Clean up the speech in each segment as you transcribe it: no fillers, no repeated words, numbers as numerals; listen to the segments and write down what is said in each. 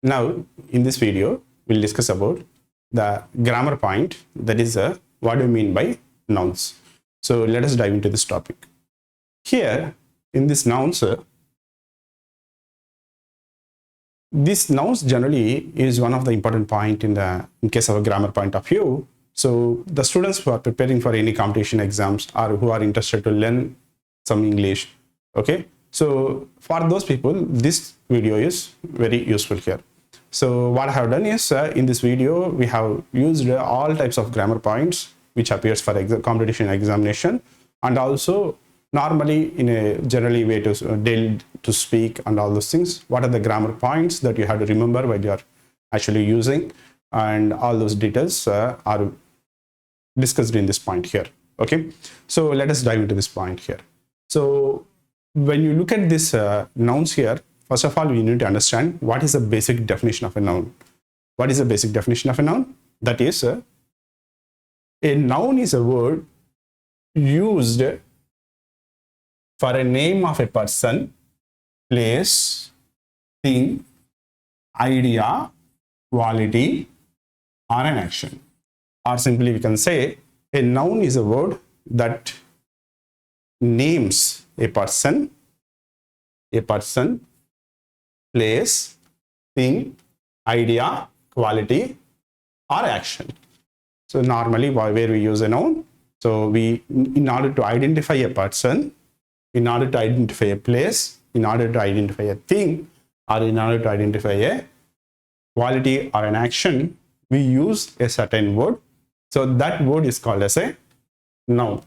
Now, in this video, we'll discuss about the grammar point, that is what do you mean by nouns. So let us dive into this topic. Here, in this nouns, this nouns generally is one of the important point in case of a grammar point of view. So the students who are preparing for any competition exams or who are interested to learn some English, okay, so for those people this video is very useful here. So what I have done is in this video we have used all types of grammar points which appears for competition examination, and also normally in a generally way to speak and all those things. What are the grammar points that you have to remember while you are actually using, and all those details are discussed in this point here. Okay, so let us dive into this point here. So when you look at this nouns here, first of all we need to understand what is the basic definition of a noun. What is the basic definition of a noun? That is a noun is a word used for a name of a person, place, thing, idea, quality, or an action. Or simply we can say a noun is a word that names a person, place, thing, idea, quality, or action. So normally where we use a noun, so we, in order to identify a person, in order to identify a place, in order to identify a thing, or in order to identify a quality or an action, we use a certain word. So that word is called as a noun.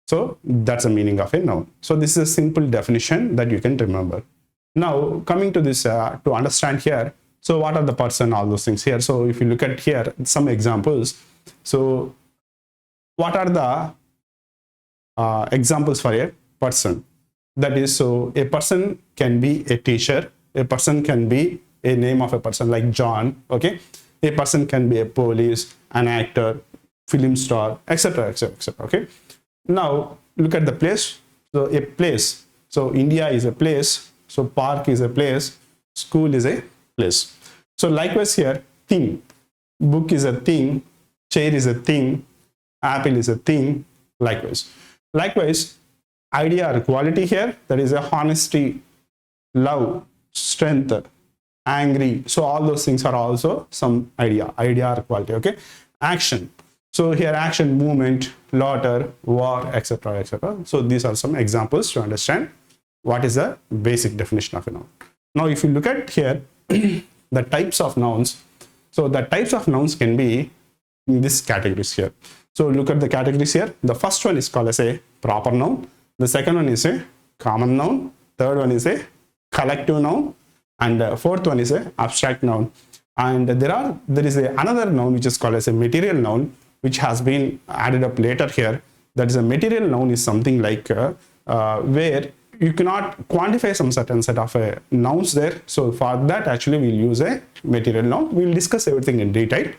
So that's the meaning of a noun. So this is a simple definition that you can remember. Now coming to this to understand here, so what are the person, all those things here. So if you look at here some examples, so what are the examples for a person? That is, so a person can be a teacher, a person can be a name of a person like John, okay, a person can be a police, an actor, film star, etc, etc, etc. Okay, now look at the place. So a place, so India is a place, so park is a place, school is a place. So likewise here, thing, book is a thing, chair is a thing, apple is a thing. Likewise idea or quality here, that is a honesty, love, strength, angry. So all those things are also some idea or quality. Okay, action, so here action, movement, laughter, war, etc, etc. So these are some examples to understand what is the basic definition of a noun. Now if you look at here the types of nouns, so the types of nouns can be in this categories here. So look at the categories here. The first one is called as a proper noun, the second one is a common noun, third one is a collective noun, and fourth one is a abstract noun. And there is another noun which is called as a material noun, which has been added up later here. That is, a material noun is something like where you cannot quantify some certain set of nouns there. So for that actually we'll use a material noun. We'll discuss everything in detail.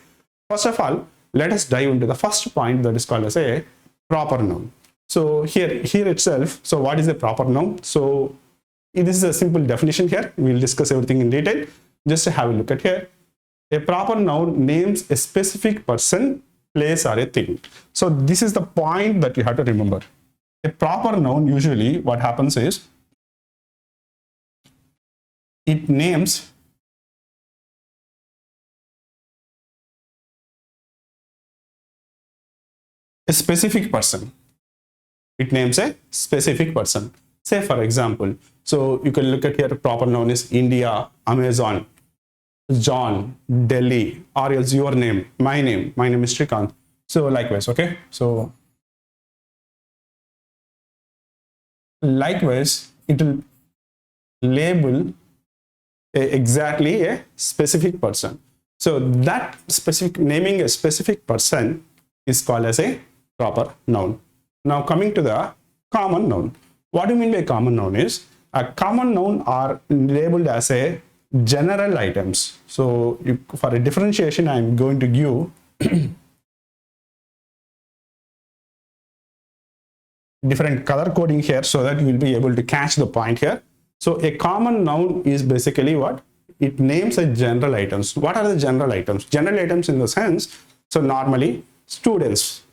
First of all, let us dive into the first point, that is called as a proper noun. So here itself, so what is a proper noun? So this is a simple definition here. We'll discuss everything in detail. Just to have a look at here. A proper noun names a specific person, place, or a thing. So this is the point that you have to remember. A proper noun, usually what happens is it names a specific person. It names a specific person. Say for example, so you can look at here, proper noun is India, Amazon, John, Delhi, or else your name, my name is Shrikant. So likewise, okay, so likewise it will label exactly a specific person. So that specific, naming a specific person is called as a proper noun. Now coming to the common noun. What do you mean by common noun is, a common noun are labeled as a general items. So for a differentiation I am going to give different color coding here so that you will be able to catch the point here. So a common noun is basically what? it names a general items. What are the general items? General items in the sense, so normally students.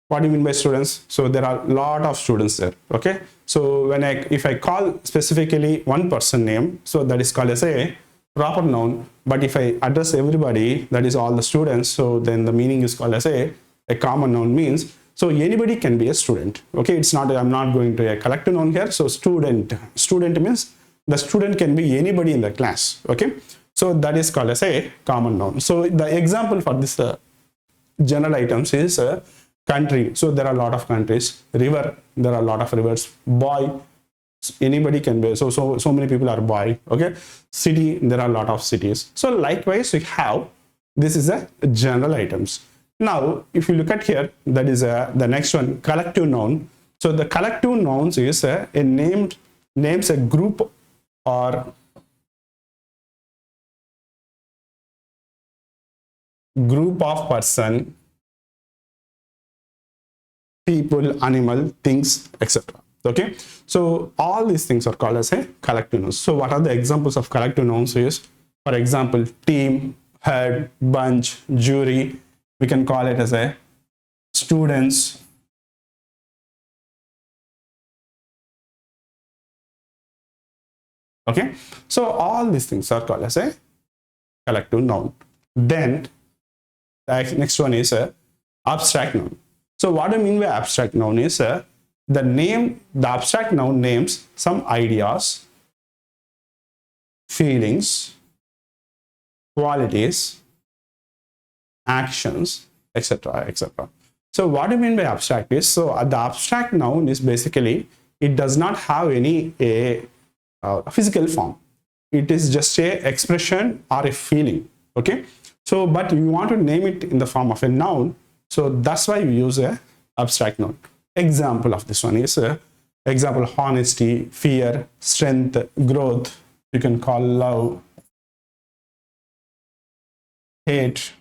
What do you mean by students? So there are a lot of students there. Okay, so if I call specifically one person name, so that is called as a proper noun. But if I address everybody, that is all the students, so then the meaning is called as a common noun. Means so anybody can be a student. Okay, it's not, I'm not going to a collective noun here. So student means the student can be anybody in the class. Okay, so that is called as a common noun. So the example for this general items is country. So there are a lot of countries. River, there are a lot of rivers. Boy, anybody can be, so many people are boy. Okay, city, there are a lot of cities. So likewise we have, this is a general items. Now if you look at here, that is the next one, collective noun. So the collective nouns is a names a group or group of person, people, animal, things, etc. Okay, so all these things are called as a collective nouns. So what are the examples of collective nouns is, for example, team, head, bunch, jury. We can call it as a students, okay. So all these things are called as a collective noun. Then the next one is a abstract noun. So what I mean by abstract noun is the abstract noun names some ideas, feelings, qualities, actions, etc., etc. So what I mean by abstract is, so the abstract noun is basically, it does not have any physical form. It is just a expression or a feeling. Okay, so but you want to name it in the form of a noun, so that's why we use a abstract noun. Example of this one is example, honesty, fear, strength, growth. You can call love, hate.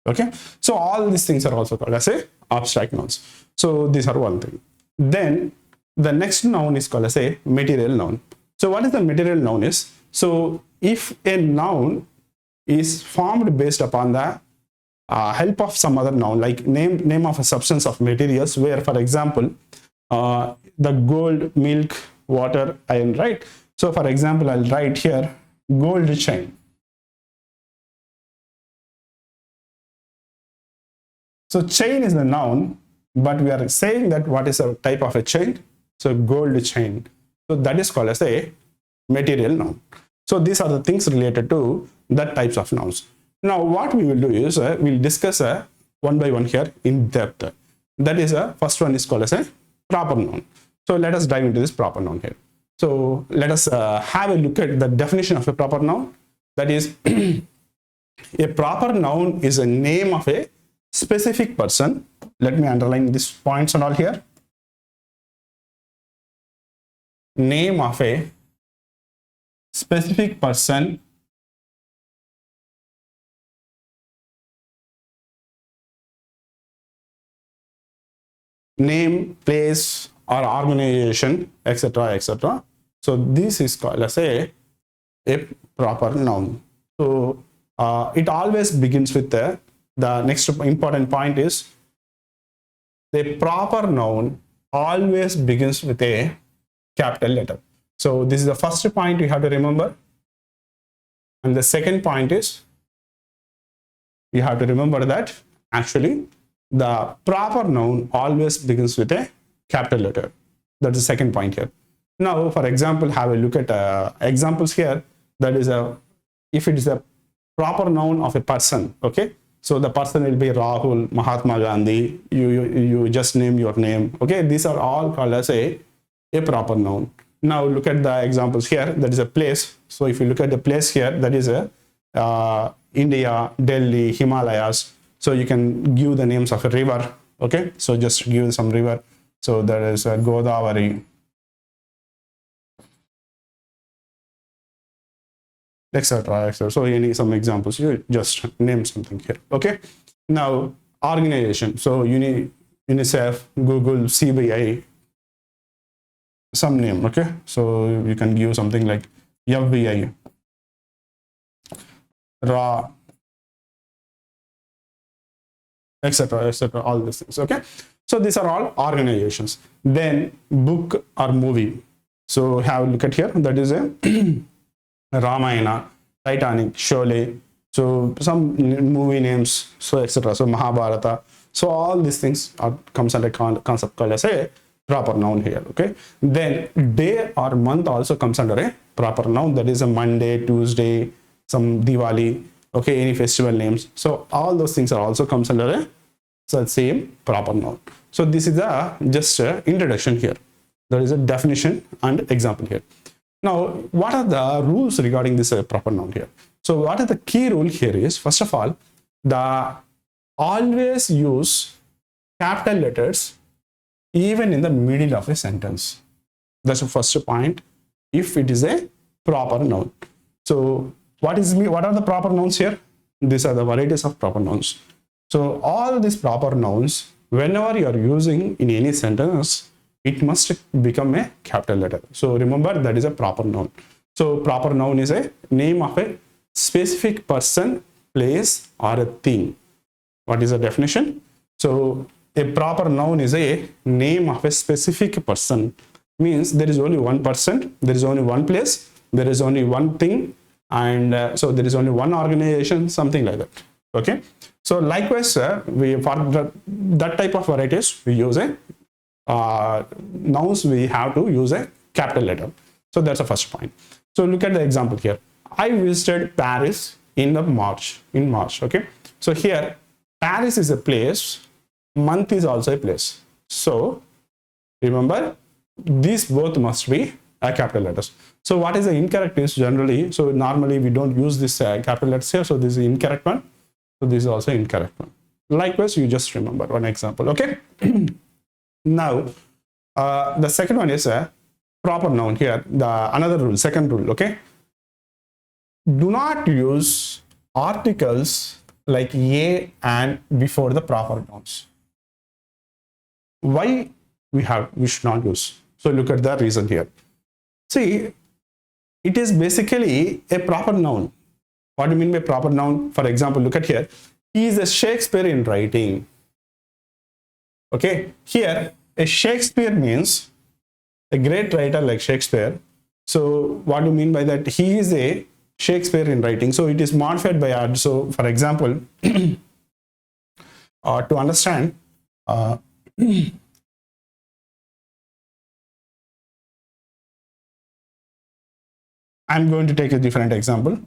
Okay, so all these things are also called as a abstract nouns. So these are one thing. Then the next noun is called as a material noun. So what is the material noun is, so if a noun is formed based upon the help of some other noun, like name of a substance of materials, where for example the gold, milk, water, iron, right? So for example, I'll write here gold chain. So chain is the noun, but we are saying that what is a type of a chain? So gold chain. So that is called as a material noun. So these are the things related to that types of nouns. Now what we will do is we'll discuss one by one here in depth. That is first one is called as a proper noun. So let us dive into this proper noun here. So let us have a look at the definition of a proper noun. That is a proper noun is a name of a specific person. Let me underline these points and all here. Name of a specific person, name, place or organization, etc., etc. So this is called as a proper noun. So it always begins with the next important point is the proper noun always begins with a capital letter. So this is the first point you have to remember, and the second point is you have to remember that actually the proper noun always begins with a capital letter. That's the second point here. Now for example, have a look at examples here. That is if it is a proper noun of a person, okay, so the person will be Rahul, Mahatma Gandhi. You just name your name. Okay, these are all called as a proper noun. Now look at the examples here. That is a place. So if you look at the place here, that is a India, Delhi, Himalayas. So you can give the names of a river. Okay, so just give some river. So there is a Godavari, etc., etc. So some examples, you just name something here. Okay, now organization. So UNICEF, Google, CBI, some name. Okay, so you can give something like FBI, raw, etc., etc., all these things. Okay, so these are all organizations. Then book or movie. So have a look at here. That is a Ramayana, Titanic, Sholay. So some movie names, so etc. So Mahabharata. So all these things comes under concept called as a proper noun here. Okay. Then day or month also comes under a proper noun. That is a Monday, Tuesday, some Diwali. Okay, any festival names. So all those things are also comes under a same proper noun. So this is a just a introduction here. There is a definition and example here. Now, what are the rules regarding this proper noun here? So what is the key rule here is, first of all, the always use capital letters even in the middle of a sentence. That's the first point if it is a proper noun. So what are the proper nouns here? These are the varieties of proper nouns. So all these proper nouns, whenever you are using in any sentence, it must become a capital letter. So remember, that is a proper noun. So proper noun is a name of a specific person, place, or a thing. What is the definition? So a proper noun is a name of a specific person. Means there is only one person, there is only one place, there is only one thing, and so there is only one organization, something like that. Okay. So likewise, we for that type of varieties we use a nouns, we have to use a capital letter. So that's the first point. So look at the example here. I visited Paris in March. Okay. So here Paris is a place, month is also a place. So remember, these both must be capital letters. So what is the incorrect is generally, so normally we don't use this capital letters here. So this is the incorrect one. So this is also incorrect one. Likewise, you just remember one example. Okay. Now, the second one is a proper noun here. The another rule, second rule. Okay. Do not use articles like a and before the proper nouns. Why we should not use? So look at the reason here. See, it is basically a proper noun. What do you mean by proper noun? For example, look at here. He is a Shakespeare in writing. Okay, here a Shakespeare means a great writer like Shakespeare. So what do you mean by that? He is a Shakespeare in writing. So it is modified by art. So for example, to understand, I'm going to take a different example.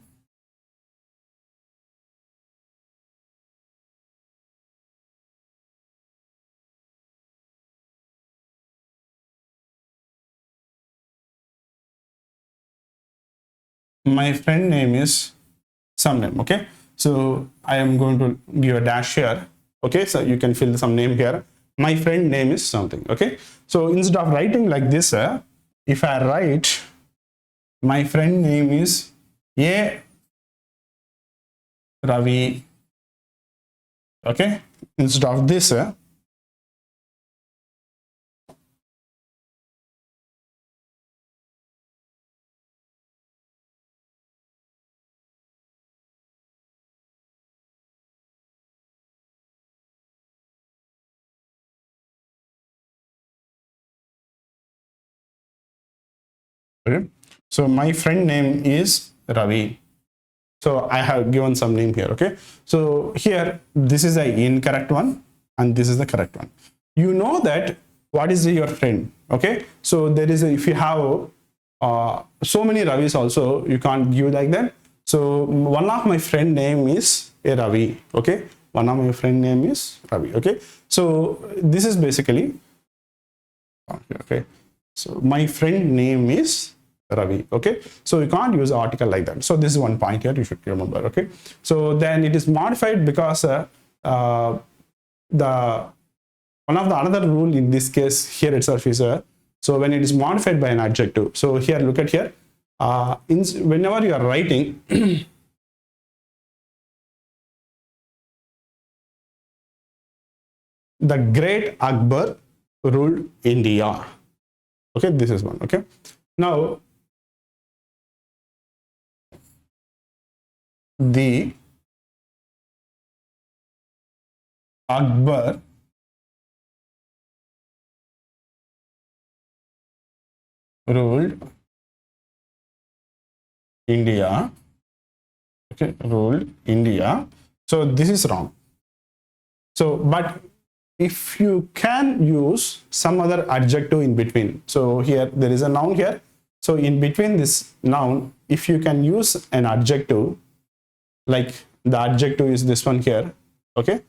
My friend name is some name. Okay, so I am going to give a dash here. Okay, so you can fill some name here. My friend name is something. Okay, so instead of writing like this, if I write my friend name is A Ravi. Okay, instead of this, okay. So my friend name is Ravi. So I have given some name here. Okay, so here this is the incorrect one and this is the correct one. You know that what is your friend? Okay, so there is if you have so many Ravis also, you can't give like that. So one of my friend name is a Ravi. Okay, one of my friend name is Ravi. Okay, so this is basically okay. So my friend name is Ravi. Okay, so you can't use article like that. So this is one point here you should remember. Okay, so then it is modified because the one of the another rule in this case here itself is so when it is modified by an adjective. So here look at here. Whenever you are writing the great Akbar ruled India. Okay, this is one. Okay, now the Akbar ruled India. Okay, ruled India. So this is wrong. So, but if you can use some other adjective in between, so here there is a noun here. So in between this noun, if you can use an adjective, like the adjective is this one here, okay,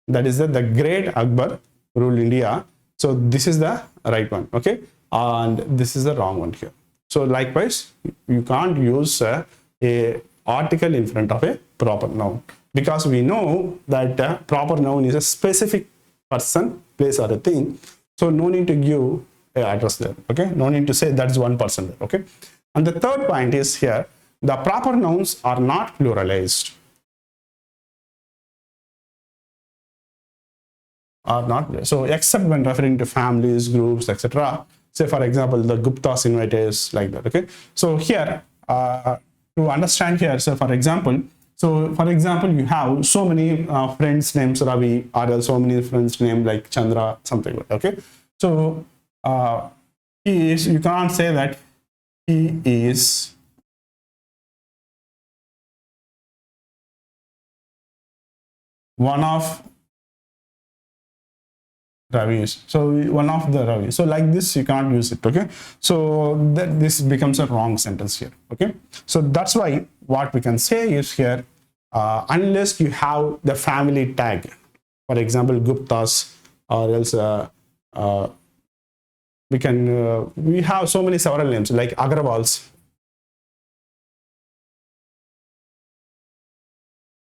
that is the great Akbar ruled India. So this is the right one, okay, and this is the wrong one here. So likewise, you can't use a article in front of a proper noun, because we know that proper noun is a specific person, place, or a thing. So no need to give a address there. Okay, no need to say that's one person there. Okay, and the third point is here: the proper nouns are not pluralized. Are not so, except when referring to families, groups, etc. Say for example, the Gupta's invitees, like that. Okay, so here to understand here, so for example, you have so many friends names Ravi, or else so many friends named like Chandra, something like that. Okay, so he is, you can't say that he is one of Ravis. So one of the Ravi. So like this, you can't use it. Okay. So that this becomes a wrong sentence here. Okay. So that's why what we can say is here, unless you have the family tag, for example, Guptas, or else we have so many several names like Agrawals.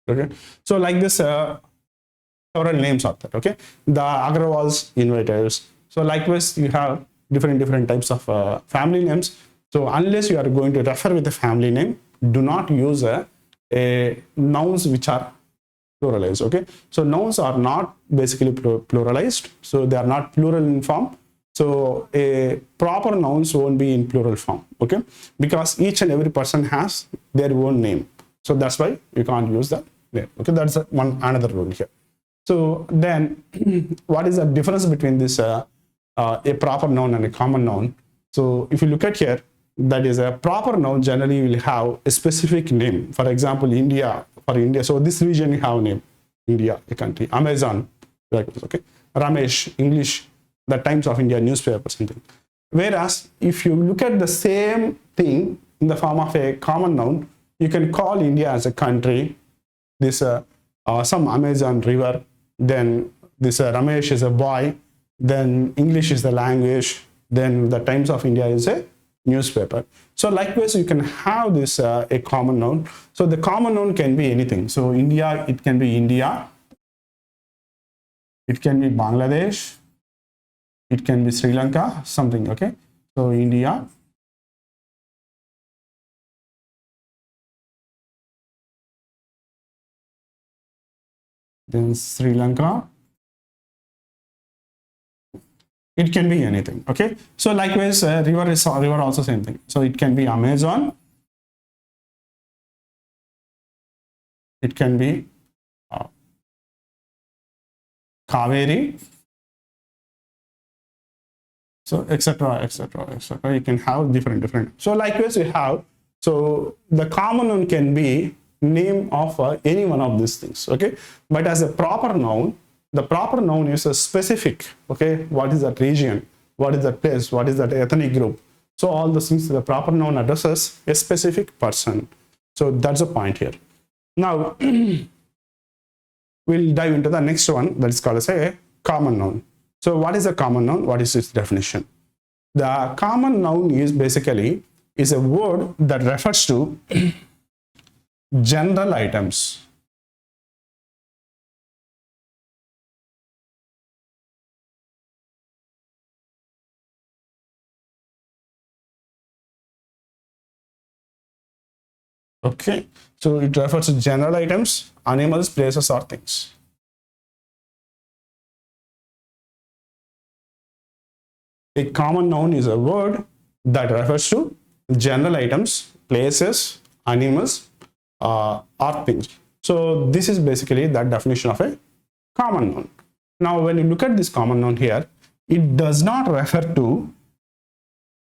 Okay. So like this, several names are there. Okay, the Agrawals inviters. So likewise, you have different types of family names. So unless you are going to refer with a family name, do not use a nouns which are pluralized. Okay, so nouns are not basically pluralized, so they are not plural in form. So a proper nouns won't be in plural form. Okay, because each and every person has their own name. So that's why you can't use that name. Okay, that's another rule here. So then, what is the difference between this a proper noun and a common noun? So if you look at here, that is a proper noun generally will have a specific name. For example, India, for India. So this region you have a name, India, a country. Amazon, okay. Ramesh, English, the Times of India newspaper, something. Whereas if you look at the same thing in the form of a common noun, you can call India as a country, this some Amazon river, then this Ramesh is a boy, then English is the language, then the Times of India is a newspaper. So likewise, you can have this a common noun. So the common noun can be anything. So India, it can be India, it can be Bangladesh, it can be Sri Lanka, something. Okay, so India, then Sri Lanka, it can be anything. Okay, so likewise, river is river also same thing. So it can be Amazon, it can be Kaveri, so etc, etc, etc. You can have different. So likewise, you have, so the common noun can be name of any one of these things. Okay, but as a proper noun, the proper noun is a specific. Okay, what is that region, what is that place, what is that ethnic group. So all those things, the proper noun addresses a specific person. So that's the point here. Now we'll dive into the next one, that is called as a common noun. So what is a common noun? What is its definition? The common noun is basically a word that refers to general items. Okay, so it refers to general items, animals, places, or things. A common noun is a word that refers to general items, places, animals, or things. So this is basically that definition of a common noun. Now, when you look at this common noun here, it does not refer to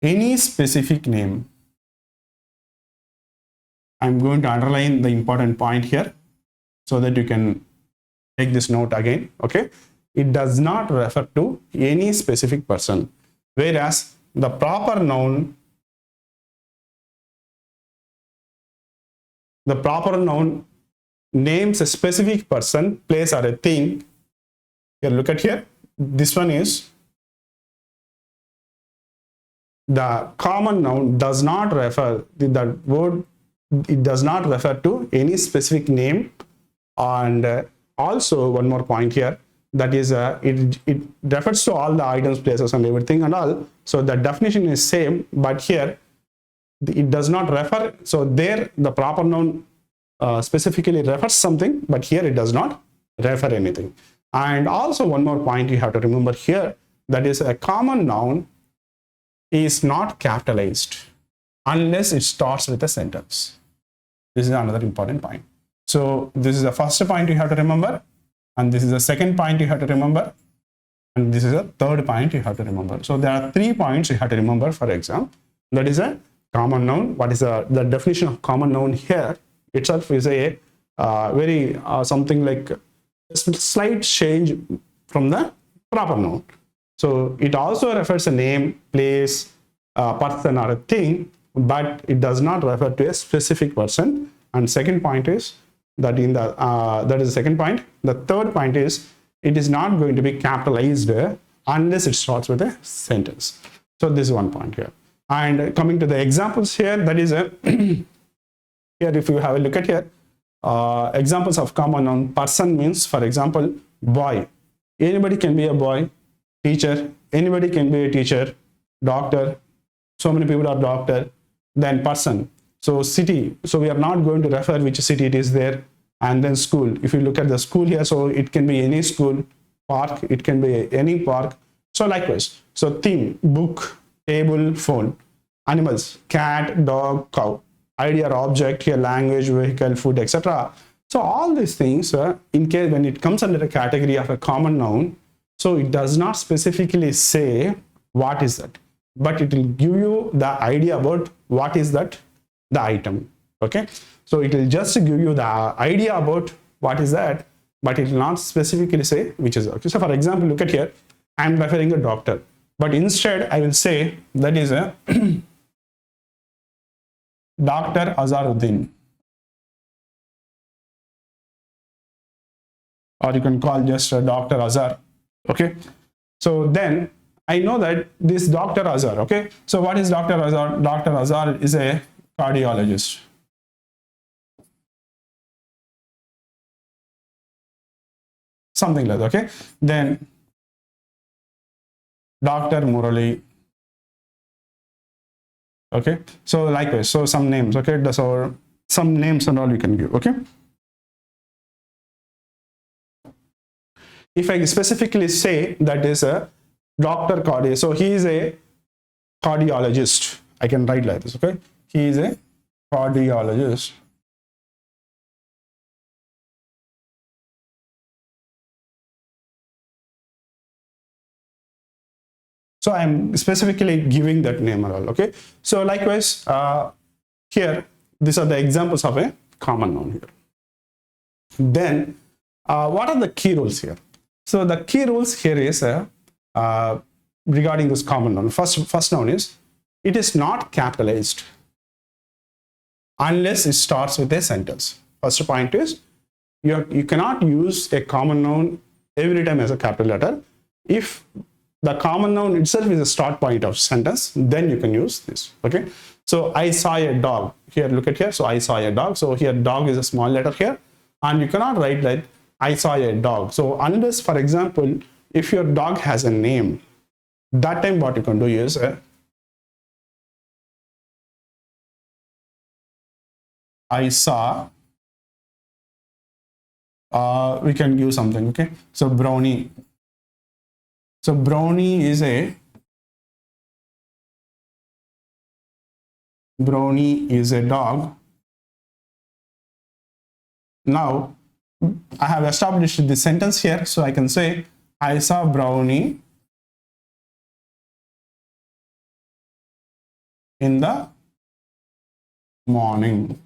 any specific name. I'm going to underline the important point here so that you can take this note again. Okay, it does not refer to any specific person, whereas the proper noun names a specific person, place, or a thing. Here, look at here. This one is the common noun does not refer the word. It does not refer to any specific name, and also one more point here, that is it refers to all the items, places, and everything and all. So the definition is same, but here it does not refer. So there the proper noun specifically refers something, but here it does not refer anything. And also one more point you have to remember here, that is a common noun is not capitalized unless it starts with a sentence. This is another important point. So this is the first point you have to remember, and this is the second point you have to remember, and this is the third point you have to remember. So there are 3 points you have to remember for exam. That is a common noun. What is the definition of common noun here itself is a very something like a slight change from the proper noun. So it also refers a name, place, person, or a thing, but it does not refer to a specific person. And second point is that that is the second point. The third point is it is not going to be capitalized unless it starts with a sentence. So this is one point here. And coming to the examples here, that is a here if you have a look at here, examples of common noun. Person means, for example, boy. Anybody can be a boy. Teacher, anybody can be a teacher. Doctor, so many people are doctor. Then person. So city, so we are not going to refer which city it is there. And then school, if you look at the school here, so it can be any school. Park, it can be any park. So likewise, so theme, book, table, phone. Animals, cat, dog, cow. Idea or object here, language, vehicle, food, etc. So all these things, in case when it comes under a category of a common noun, so it does not specifically say what is that, but it will give you the idea about what is that, the item. Okay, so it will just give you the idea about what is that, but it will not specifically say which is. Okay, so for example, look at here, I am referring a doctor, but instead I will say that is a Dr. Azaruddin, or you can call just Dr. Azar. Okay, so then I know that this Dr. Azar. Okay, so what is Dr. Azar? Dr. Azar is a cardiologist. Something like that. Okay, then Dr. Murali. Okay, so likewise, so some names. Okay, so some names and all you can give. Okay, if I specifically say that is a Dr. Cardi, so he is a cardiologist, I can write like this. Okay, he is a cardiologist. So I'm specifically giving that name and all. Okay, so likewise here these are the examples of a common noun here. Then what are the key rules here? So the key rules here is regarding this common noun. First noun is it is not capitalized unless it starts with a sentence. First point is you cannot use a common noun every time as a capital letter. If the common noun itself is a start point of sentence, then you can use this. Okay, so I saw a dog. Here, look at here. So I saw a dog. So here dog is a small letter here, and you cannot write like I saw a dog. So unless, for example, if your dog has a name, that time what you can do is I saw, we can give something. Okay, so Brownie. So Brownie is a Brownie is a dog. Now I have established the sentence here, so I can say I saw Brownie in the morning,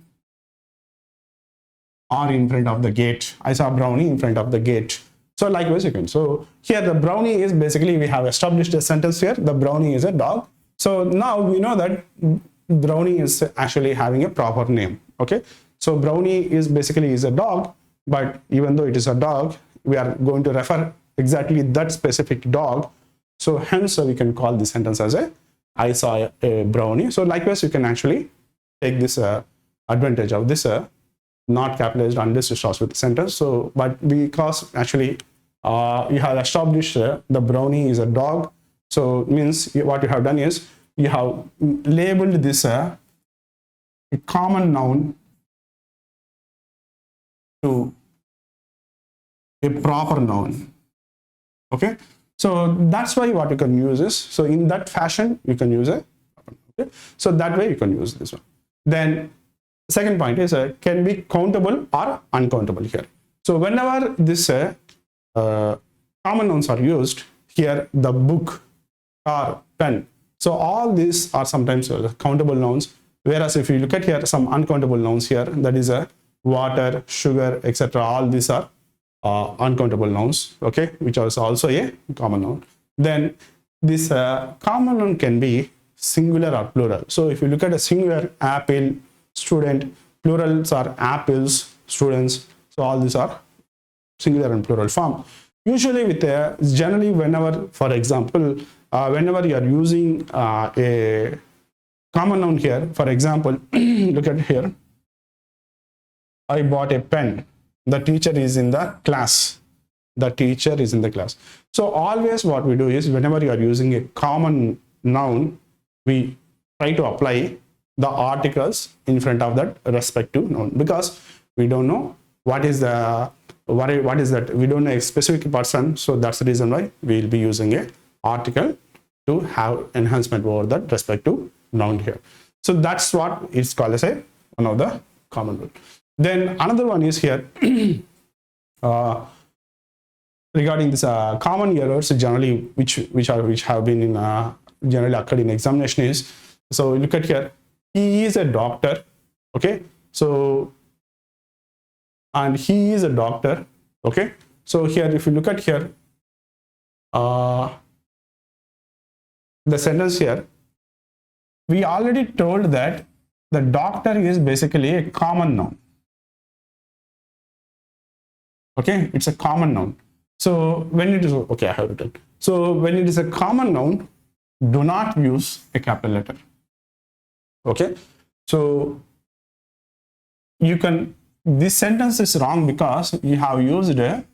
or in front of the gate. I saw Brownie in front of the gate. So likewise you can. So here the Brownie is basically, we have established a sentence here. The Brownie is a dog. So now we know that Brownie is actually having a proper name. Okay. So Brownie is basically is a dog, but even though it is a dog, we are going to refer exactly that specific dog. So hence we can call this sentence as a I saw a Brownie. So likewise you can actually take this advantage of this not capitalized unless it starts with the sentence. So, but because actually you have established the Brownie is a dog, so it means what you have done is you have labeled this a common noun to a proper noun. Okay, so that's why what you can use is, so in that fashion you can use a, okay, so that way you can use this one. Then second point is can be countable or uncountable here. So whenever this common nouns are used here, the book or pen, so all these are sometimes countable nouns, whereas if you look at here some uncountable nouns here, that is a water, sugar, etc., all these are uncountable nouns, okay, which is also a common noun. Then this common noun can be singular or plural. So if you look at a singular, apple, student, plurals are apples, students, so all these are singular and plural form. Usually with generally whenever, for example, whenever you are using a common noun here, for example, look at here, I bought a pen, the teacher is in the class, the teacher is in the class. So always what we do is whenever you are using a common noun, we try to apply the articles in front of that respective noun, because we don't know what is the what is that, we don't know a specific person, so that's the reason why we will be using a article to have enhancement over that respective noun here. So that's what is called as a one of the common rule. Then another one is here regarding this common errors generally which have been in generally occurred in examination is, so look at here, he is a doctor, okay, so and he is a doctor, okay, so here if you look at here the sentence here, we already told that the doctor is basically a common noun, okay, it's a common noun. So when it is, okay, I have written, so when it is a common noun, do not use a capital letter, okay. So you can, this sentence is wrong because you have used a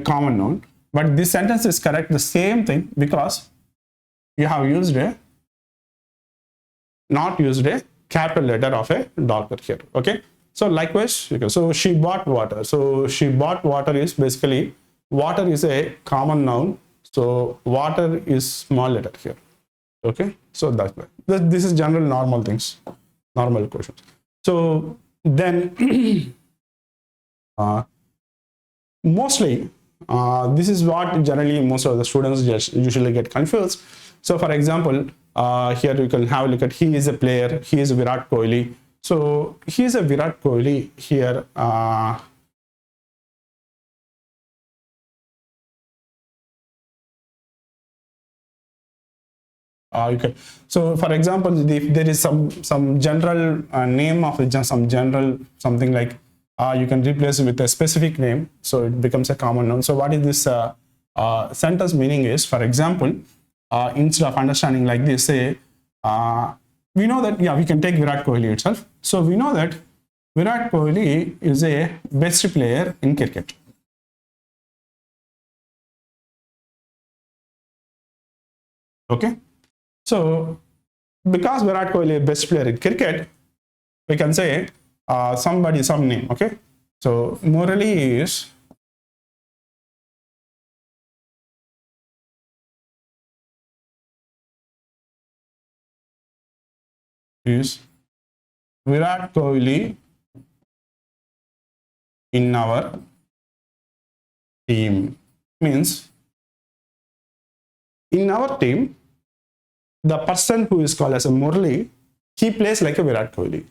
common noun, but this sentence is correct, the same thing, because you have used a, not used a capital letter of a doctor here, okay. So likewise, so she bought water, so she bought water is basically, water is a common noun, so water is small letter here, okay. So that's why this is general normal things, normal questions. So then mostly this is what generally most of the students just usually get confused. So for example, here you can have a look at, he is a player, he is Virat Kohli, so he is a Virat Kohli here, okay. So for example, if there is some general name of some general something like, you can replace it with a specific name, so it becomes a common noun. So what is this sentence meaning is, for example, instead of understanding like this, say we know that, yeah, we can take Virat Kohli itself. So we know that Virat Kohli is a best player in cricket. Okay. So because Virat Kohli is best player in cricket, we can say somebody, some name, okay. So morally is Virat Kohli in our team. Means in our team, the person who is called as a Murli, he plays like a Virat Kohli.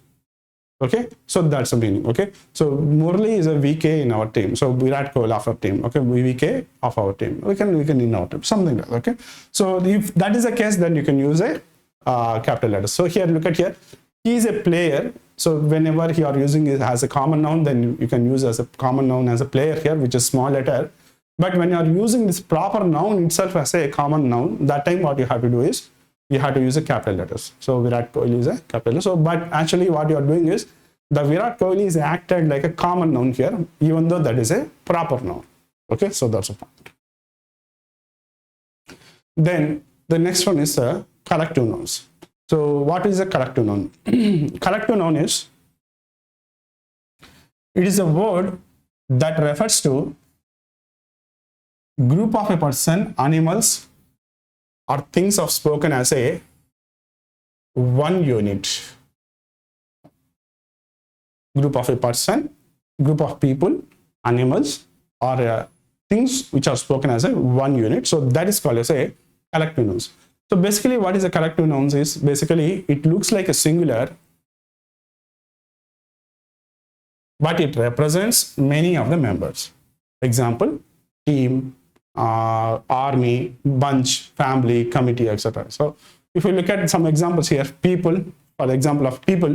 Okay, so that's the meaning. Okay, so Murli is a VK in our team. So Virat Kohli of our team. Okay, VK of our team. We can in our team, something like that. Okay, so if that is the case, then you can use a capital letter. So here, look at here. He is a player. So whenever you are using it as a common noun, then you can use as a common noun as a player here, which is small letter. But when you are using this proper noun itself as a common noun, that time what you have to do is you have to use a capital letters. So Virat Kohli is a capital letter. So, but actually what you are doing is the Virat Kohli is acted like a common noun here, even though that is a proper noun. Okay, so that's a point. Then the next one is collective nouns. So what is a collective noun? Collective noun is, it is a word that refers to group of a person, animals, or things of spoken as a one unit. Group of a person, group of people, animals, or things which are spoken as a one unit. So that is called as a collective nouns. So basically what is a collective nouns is, basically it looks like a singular, but it represents many of the members. Example, team, army, bunch, family, committee, etc. So if you look at some examples here, people, for the example of people,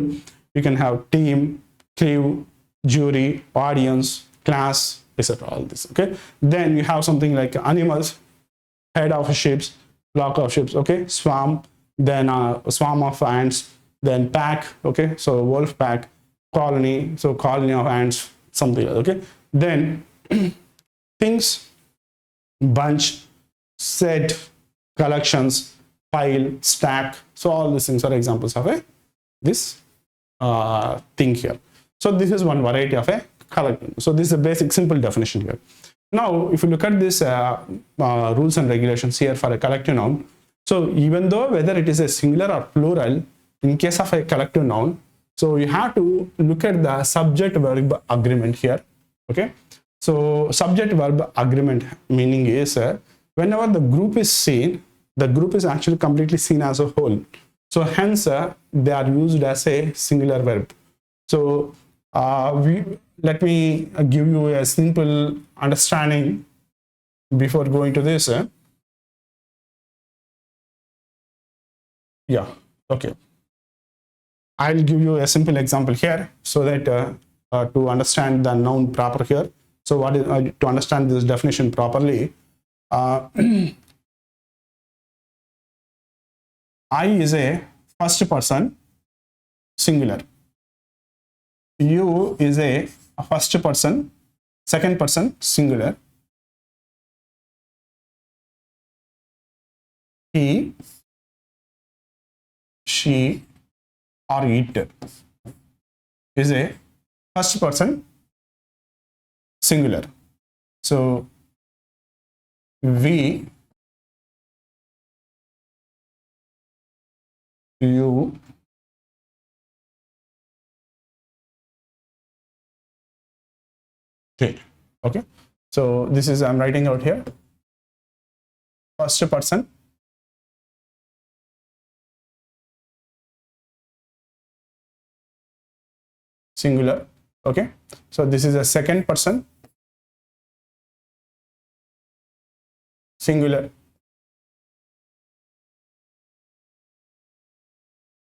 you can have team, crew, jury, audience, class, etc. All this. Okay. Then you have something like animals, head of ships, flock of ships. Okay. Swarm, then a swarm of ants, then pack. Okay. So wolf pack, colony. So colony of ants, something like that. Okay. Then things, bunch, set, collections, pile, stack. So all these things are examples of this thing here. So this is one variety of a collective. So this is a basic simple definition here. Now if you look at this rules and regulations here for a collective noun, so even though whether it is a singular or plural, in case of a collective noun, so you have to look at the subject verb agreement here. Okay. So subject verb agreement meaning is whenever the group is seen, the group is actually completely seen as a whole. So hence they are used as a singular verb. So let me give you a simple understanding before going to this. Yeah, okay. I'll give you a simple example here so that to understand the noun proper here. So what is to understand this definition properly? I is a first person singular. You is a first person, second person singular. He, she, or it is a first person singular. So we, you, it. Okay. So this is, I'm writing out here, first person singular. Okay. So this is a second person singular.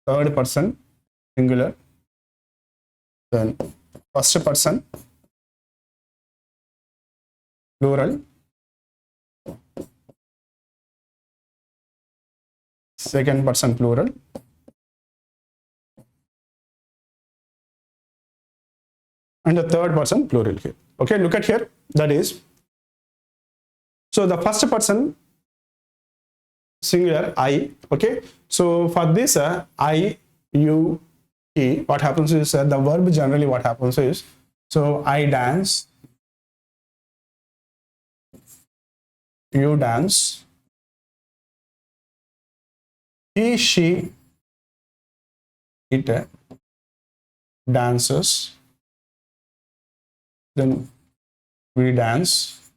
Third person singular. Then first person plural. Second person plural. And the third person plural here. Okay, look at here. That is, so the first person singular I. Okay, so for this I, you, he, what happens is the verb generally what happens is, so I dance, you dance, he, she, it, dances, then we dance,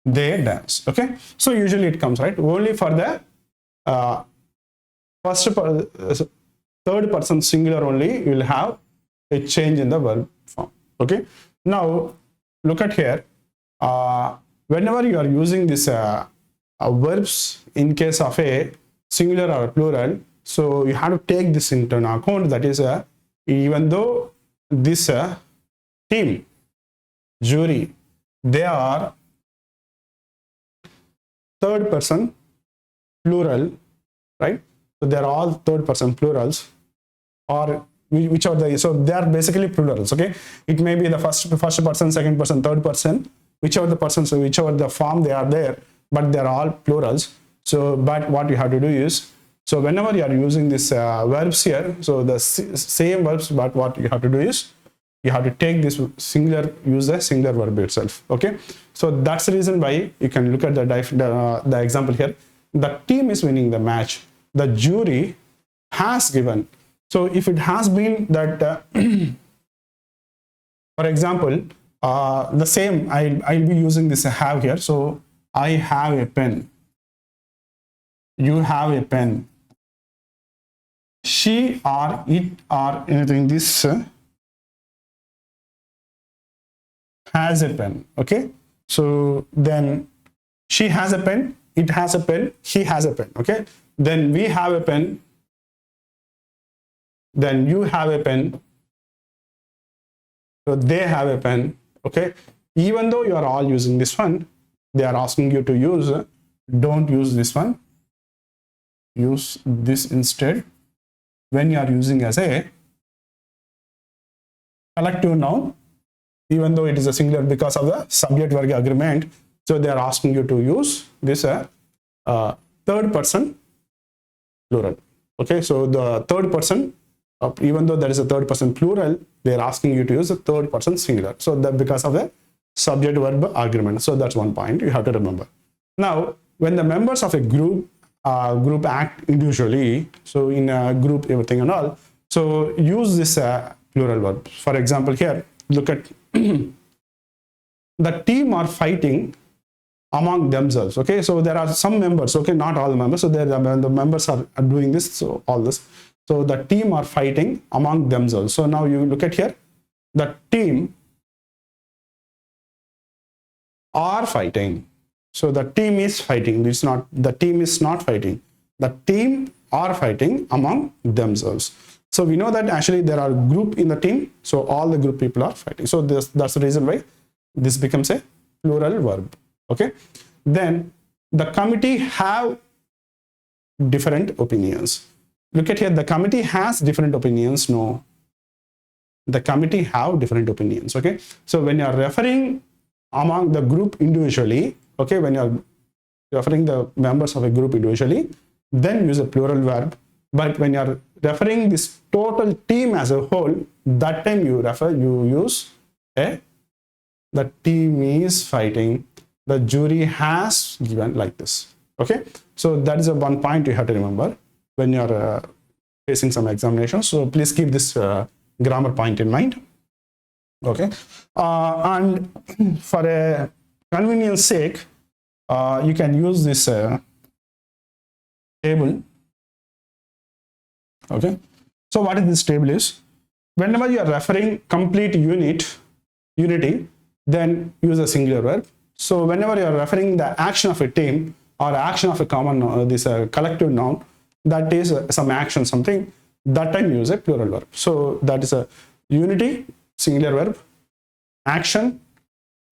they dance. Okay, so usually it comes, right, only for the third person singular only you will have a change in the verb form. Okay, now look at here. Whenever you are using this verbs in case of a singular or plural, so you have to take this into account. That is, even though this team, jury, they are third person plural, right? So they are all third person plurals, or which are the, so they are basically plurals. Okay, it may be the first person, second person, third person, whichever the person, so whichever the form they are there, but they are all plurals. So but what you have to do is, so whenever you are using this verbs here, so the same verbs, but what you have to do is you have to take this singular, use the singular verb itself. Okay, so that's the reason why you can look at the example here. The team is winning the match, the jury has given. So if it has been that for example, the same, I'll be using this have here. So I have a pen, you have a pen, she or it or anything, this has a pen. Okay, so then she has a pen, it has a pen, he has a pen. Okay, then we have a pen, then you have a pen, so they have a pen. Okay, even though you are all using this one, they are asking you to use, don't use this one, use this instead when you are using as a collective noun, even though it is a singular because of the subject verb agreement. So they are asking you to use this third person plural. Okay, so the third person, even though there is a third person plural, they are asking you to use a third person singular. So that because of the subject verb agreement. So that's one point you have to remember. Now, when the members of a group act individually, so in a group, everything and all, so use this plural verb. For example, here, look at the team are fighting among themselves. Okay, so there are some members, okay, not all the members, so the members are doing this, so all this. So the team are fighting among themselves. So now you look at here, the team are fighting. So the team is fighting. It's not, the team is not fighting. The team are fighting among themselves. So we know that actually there are group in the team. So all the group people are fighting. So that's the reason why this becomes a plural verb. Okay. Then the committee have different opinions. Look at here, the committee has different opinions. No, the committee have different opinions. Okay, so when you are referring among the group individually, okay, when you are referring the members of a group individually, then use a plural verb. But when you are referring this total team as a whole, that time you use a, the team is fighting, the jury has given, like this. Okay, so that is a one point you have to remember when you are facing some examinations. So please keep this grammar point in mind. Okay, and for a convenience sake, you can use this table. Okay, so what is this table is, whenever you are referring complete unity, then use a singular verb. So whenever you are referring the action of a team or action of a common this collective noun, that is some action, something, that time use a plural verb. So that is a unity, singular verb, action,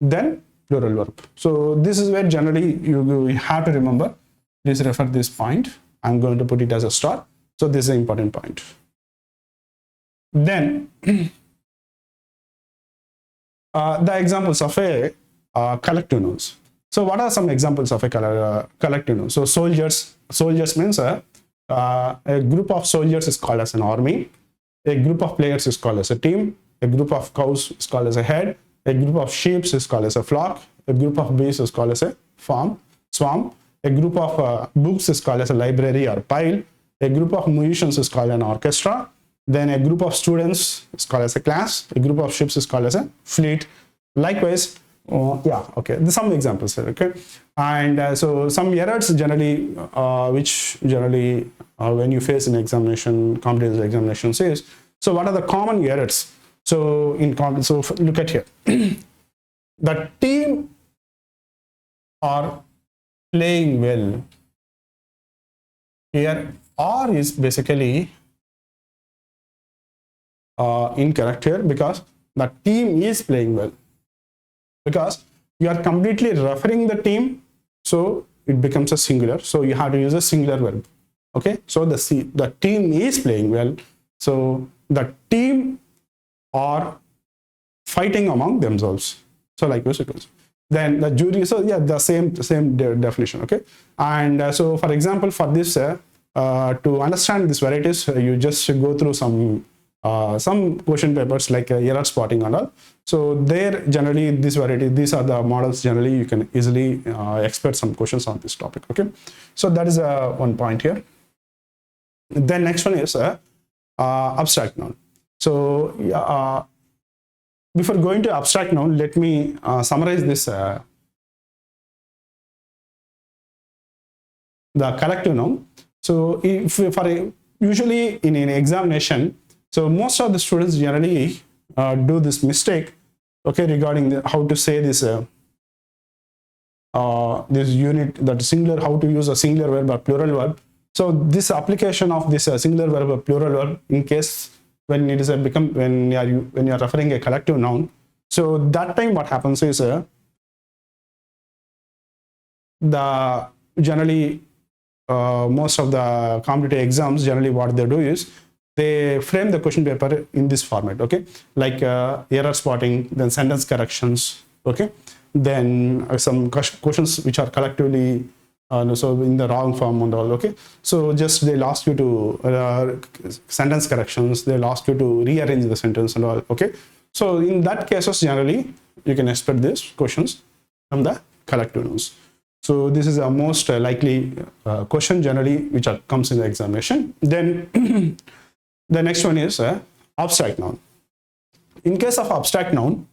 then plural verb. So this is where generally you have to remember. Please refer this point. I'm going to put it as a star. So this is an important point. Then the examples of a collective nouns. So what are some examples of a collective noun? So soldiers means a group of soldiers is called as an army, a group of players is called as a team, a group of cows is called as a herd, a group of sheep is called as a flock, a group of bees is called as a swarm, A group of books is called as a library or pile. A group of musicians is called an orchestra. Then a group of students is called as a class. A group of ships is called as a fleet. Likewise, yeah, okay, there's some examples here, okay. And so some errors generally, which generally when you face an examination, competitive examinations is, so what are the common errors? So so look at here. The team are playing well. Here, or is basically incorrect here, because the team is playing well, because you are completely referring the team, so it becomes a singular, so you have to use a singular verb. Okay, so the team is playing well, so the team are fighting among themselves, so like this it goes. Then the jury, so yeah, the same definition. Okay, and so for example, for this to understand these varieties, you just go through some question papers like error spotting and all. So there generally these these are the models generally you can easily expect some questions on this topic. Okay, so that is one point here. Then next one is abstract noun. So before going to abstract noun, let me summarize this the collective noun. So if for usually in an examination, so most of the students generally do this mistake, okay, regarding how to say this this unit, that singular, how to use a singular verb or plural verb. So this application of this singular verb or plural verb in case when it is when you are referring a collective noun, so that time what happens is the generally most of the competitive exams generally what they do is they frame the question paper in this format, okay, like error spotting, then sentence corrections, okay, then some questions which are collectively so in the wrong form and all, okay. So just they'll ask you to sentence corrections, they'll ask you to rearrange the sentence and all, okay. So in that cases generally you can expect these questions from the collective nouns. So this is a most likely question generally which comes in the examination. Then the next one is abstract noun. In case of abstract noun,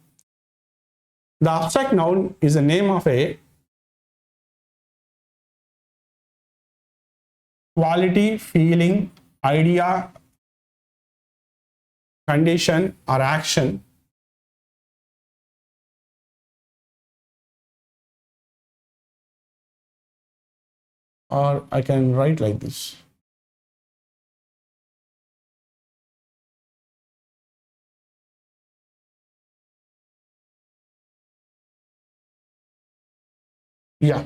the abstract noun is the name of a quality, feeling, idea, condition or action or I can write like this. Yeah.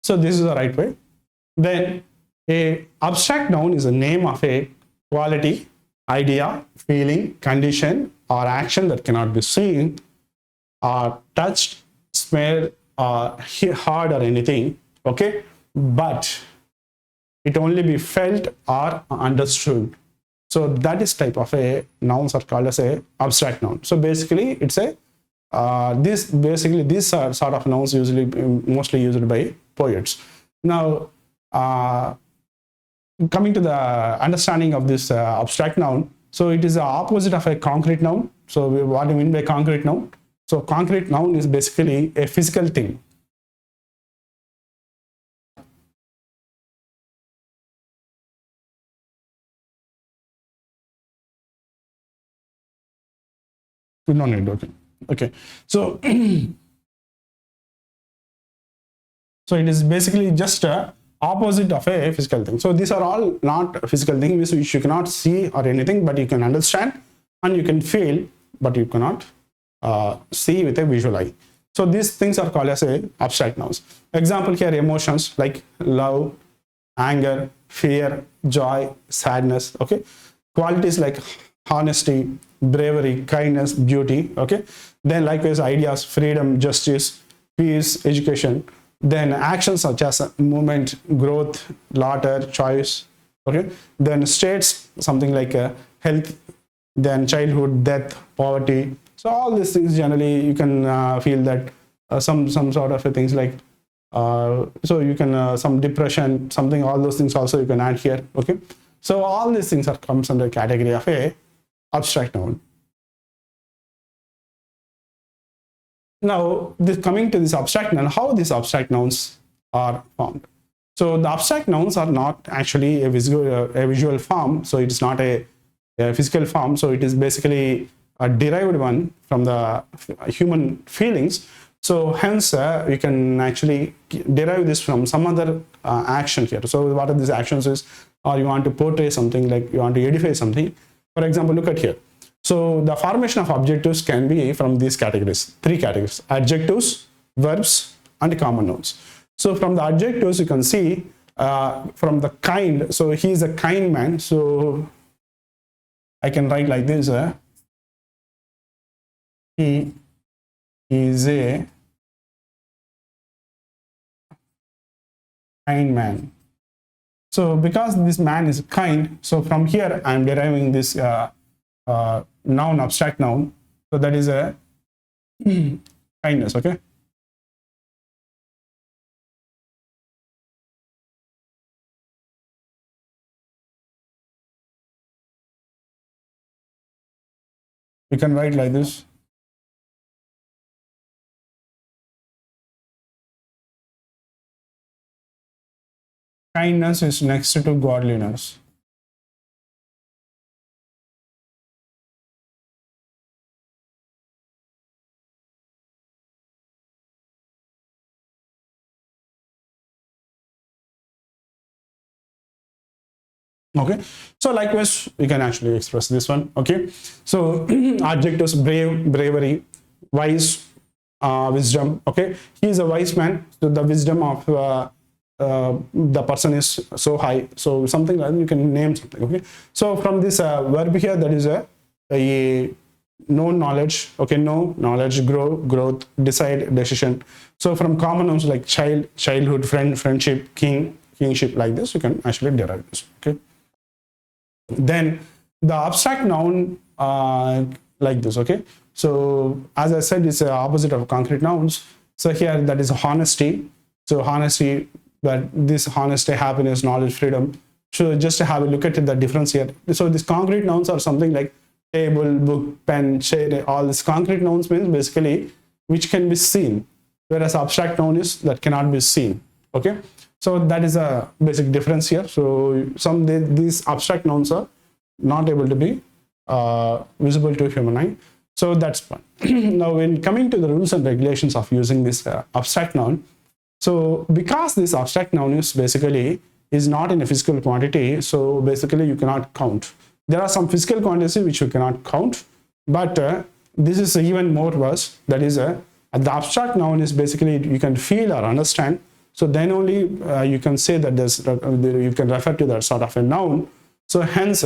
So this is the right way. Then a abstract noun is a name of a quality, idea, feeling, condition or action that cannot be seen or touched, smelled or heard or anything, okay, but it only be felt or understood. So that is type of a nouns are called as a abstract noun. So basically it's a these are sort of nouns usually mostly used by poets. Now coming to the understanding of this abstract noun, so it is the opposite of a concrete noun. So what do you mean by concrete noun? So concrete noun is basically a physical thing. No need, okay. Okay, so so it is basically just a opposite of a physical thing. So these are all not physical things which you cannot see or anything, but you can understand and you can feel, but you cannot see with a visual eye. So these things are called as a abstract nouns. Example here, emotions like love, anger, fear, joy, sadness, okay. Qualities like honesty, bravery, kindness, beauty, okay. Then likewise ideas, freedom, justice, peace, education. Then actions such as movement, growth, laughter, choice, okay. Then states, something like health, then childhood, death, poverty. So all these things generally you can feel that some sort of things like So you can some depression, something, all those things also you can add here. Okay, so all these things are comes under category of a abstract noun. Now, this coming to this abstract noun, how these abstract nouns are formed. So the abstract nouns are not actually a visual form. So it is not a physical form. So it is basically a derived one from the human feelings. So hence you can actually derive this from some other action here. So what are these actions is, or you want to portray something, like you want to edify something. For example, look at here. So the formation of adjectives can be from these categories, three categories: adjectives, verbs, and common nouns. So from the adjectives, you can see from the kind. So he is a kind man. So I can write like this: he is a kind man. So because this man is kind, so from here I am deriving this noun, abstract noun. So that is a kindness. Okay. We can write like this: kindness is next to godliness. Okay, so likewise we can actually express this one. Okay, so adjectives: brave, bravery; wise, wisdom. Okay, he is a wise man, so the wisdom of the person is so high. So something like that, you can name something. Okay, so from this verb here, that is a know knowledge. Okay, know knowledge, grow, growth, decide, decision. So from common nouns like child, childhood, friend, friendship, king, kingship, like this, you can actually derive this. Okay, then the abstract noun like this. Okay, so as I said, it's the opposite of concrete nouns. So here, that is honesty. So honesty, that this honesty, happiness, knowledge, freedom. So just to have a look at the difference here. So these concrete nouns are something like table, book, pen, chair. All these concrete nouns means basically which can be seen, whereas abstract noun is that cannot be seen. Okay, so that is a basic difference here. So these abstract nouns are not able to be visible to human eye. So that's fine. Now, when coming to the rules and regulations of using this abstract noun, so because this abstract noun is basically is not in a physical quantity, so basically you cannot count. There are some physical quantities which you cannot count, but this is even more worse. That is the abstract noun is basically you can feel or understand. So then only you can say that you can refer to that sort of a noun. So hence,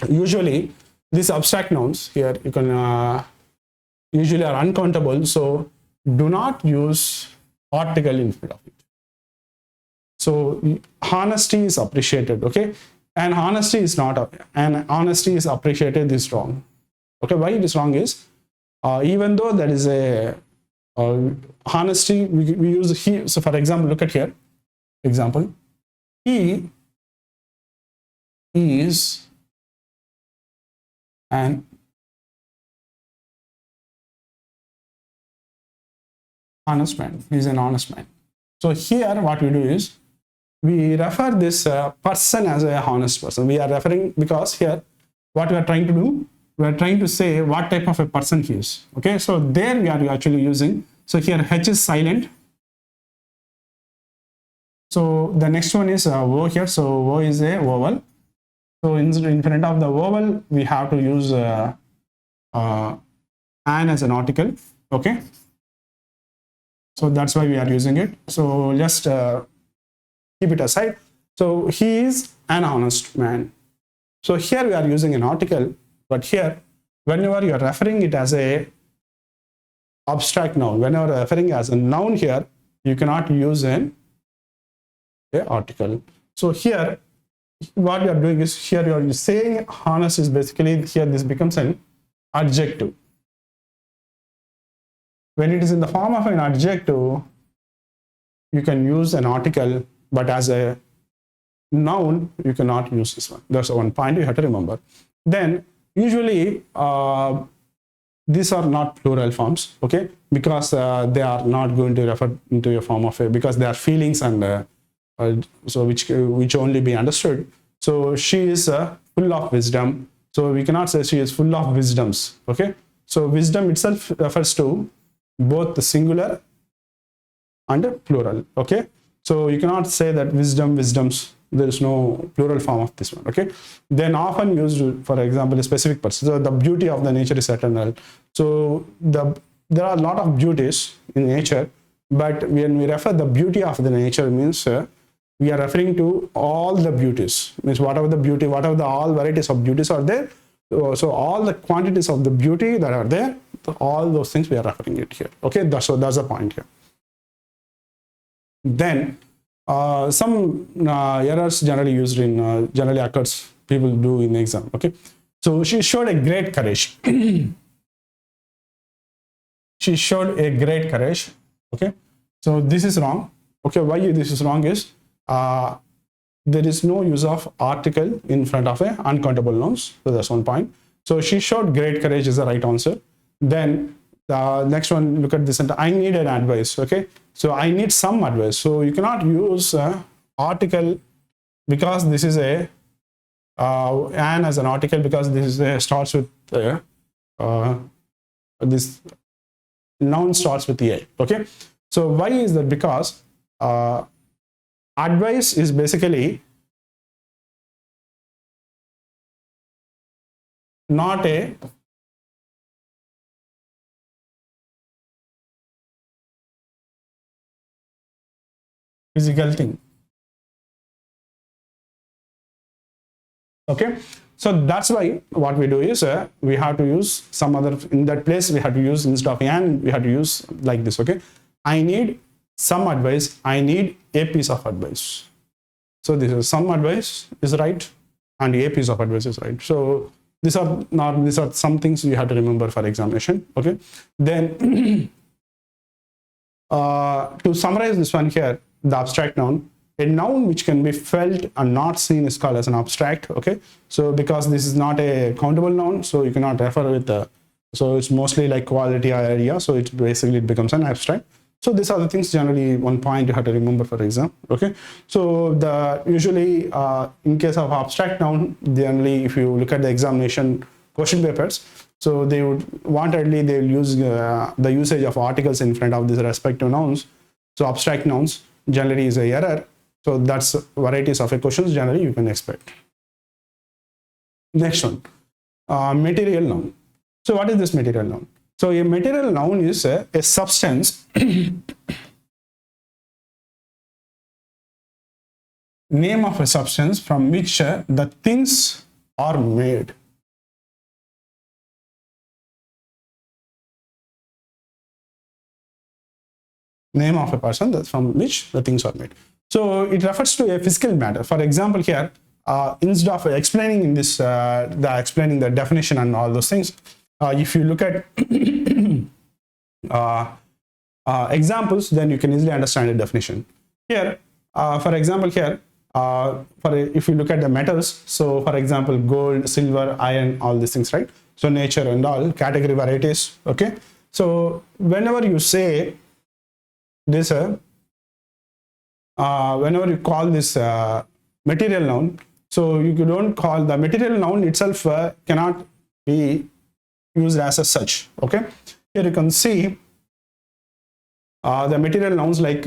usually these abstract nouns here you can usually are uncountable. So do not use article in front of it. So honesty is appreciated. Okay, and honesty is not, and honesty is appreciated. This is wrong. Okay, why it is wrong is even though there is a honesty, we use he. So for example, look at here. Example: he is an honest man. He is an honest man. So here, what we do is we refer this person as a honest person. We are referring because here, what we are trying to do, we are trying to say what type of a person he is. Okay, so there we are actually using. So here H is silent. So the next one is O here. So O is a vowel. So in front of the vowel, we have to use an as an article. Okay. So that's why we are using it. So just keep it aside. So he is an honest man. So here we are using an article, but here, whenever you are referring it as a abstract noun, whenever referring as a noun here, you cannot use an article. So here, what you are doing is here you are saying honest is basically here this becomes an adjective. When it is in the form of an adjective, you can use an article, but as a noun, you cannot use this one. That's one point you have to remember. Then usually these are not plural forms, okay, because they are not going to refer into a form of a, because they are feelings, and so which only be understood. So she is full of wisdom. So we cannot say she is full of wisdoms, okay. So wisdom itself refers to both the singular and plural, okay. So you cannot say that wisdom, wisdoms, there is no plural form of this one, okay. Then often used, for example, a specific person. So the beauty of the nature is eternal. So there are a lot of beauties in nature, but when we refer the beauty of the nature means we are referring to all the beauties, means whatever the beauty, whatever the all varieties of beauties are there. So all the quantities of the beauty that are there, all those things we are referring it here, okay. That's the point here. Then some errors generally used in generally occurs, people do in exam, okay. So she showed a great courage. She showed a great courage, okay. So this is wrong, okay. Why this is wrong is there is no use of article in front of a uncountable nouns. So that's one point. So she showed great courage is the right answer. Then the next one, look at this, and I needed advice, okay. So I need some advice. So you cannot use article because this is a and as an article, because this is a, starts with this noun starts with a, okay. So why is that? Because advice is basically not a physical thing, okay. So that's why what we do is we have to use some other, in that place we have to use, instead of and, we have to use like this, okay. I need some advice, I need a piece of advice. So this is some advice is right and a piece of advice is right. So these are some things you have to remember for examination, okay. Then to summarize this one here, the abstract noun, a noun which can be felt and not seen is called as an abstract, okay. So because this is not a countable noun, so you cannot refer with the, so it's mostly like quality or area, so it basically it becomes an abstract. So these are the things generally one point you have to remember for exam, okay. So the usually in case of abstract noun, generally if you look at the examination question papers, so they would wantedly they will use the usage of articles in front of these respective nouns. So abstract nouns generally is a error. So that's varieties of a questions generally you can expect. Next one, material noun. So what is this material noun? So a material noun is a substance name of a substance from which the things are made. Name of a person that's from which the things are made. So it refers to a physical matter. For example, here instead of explaining in this explaining the definition and all those things, if you look at examples, then you can easily understand the definition. Here, for example, here if you look at the metals, so for example, gold, silver, iron, all these things, right? So nature and all category varieties, okay. So whenever you say this, whenever you call this material noun, so you don't call the material noun itself cannot be used as such, okay. Here you can see the material nouns like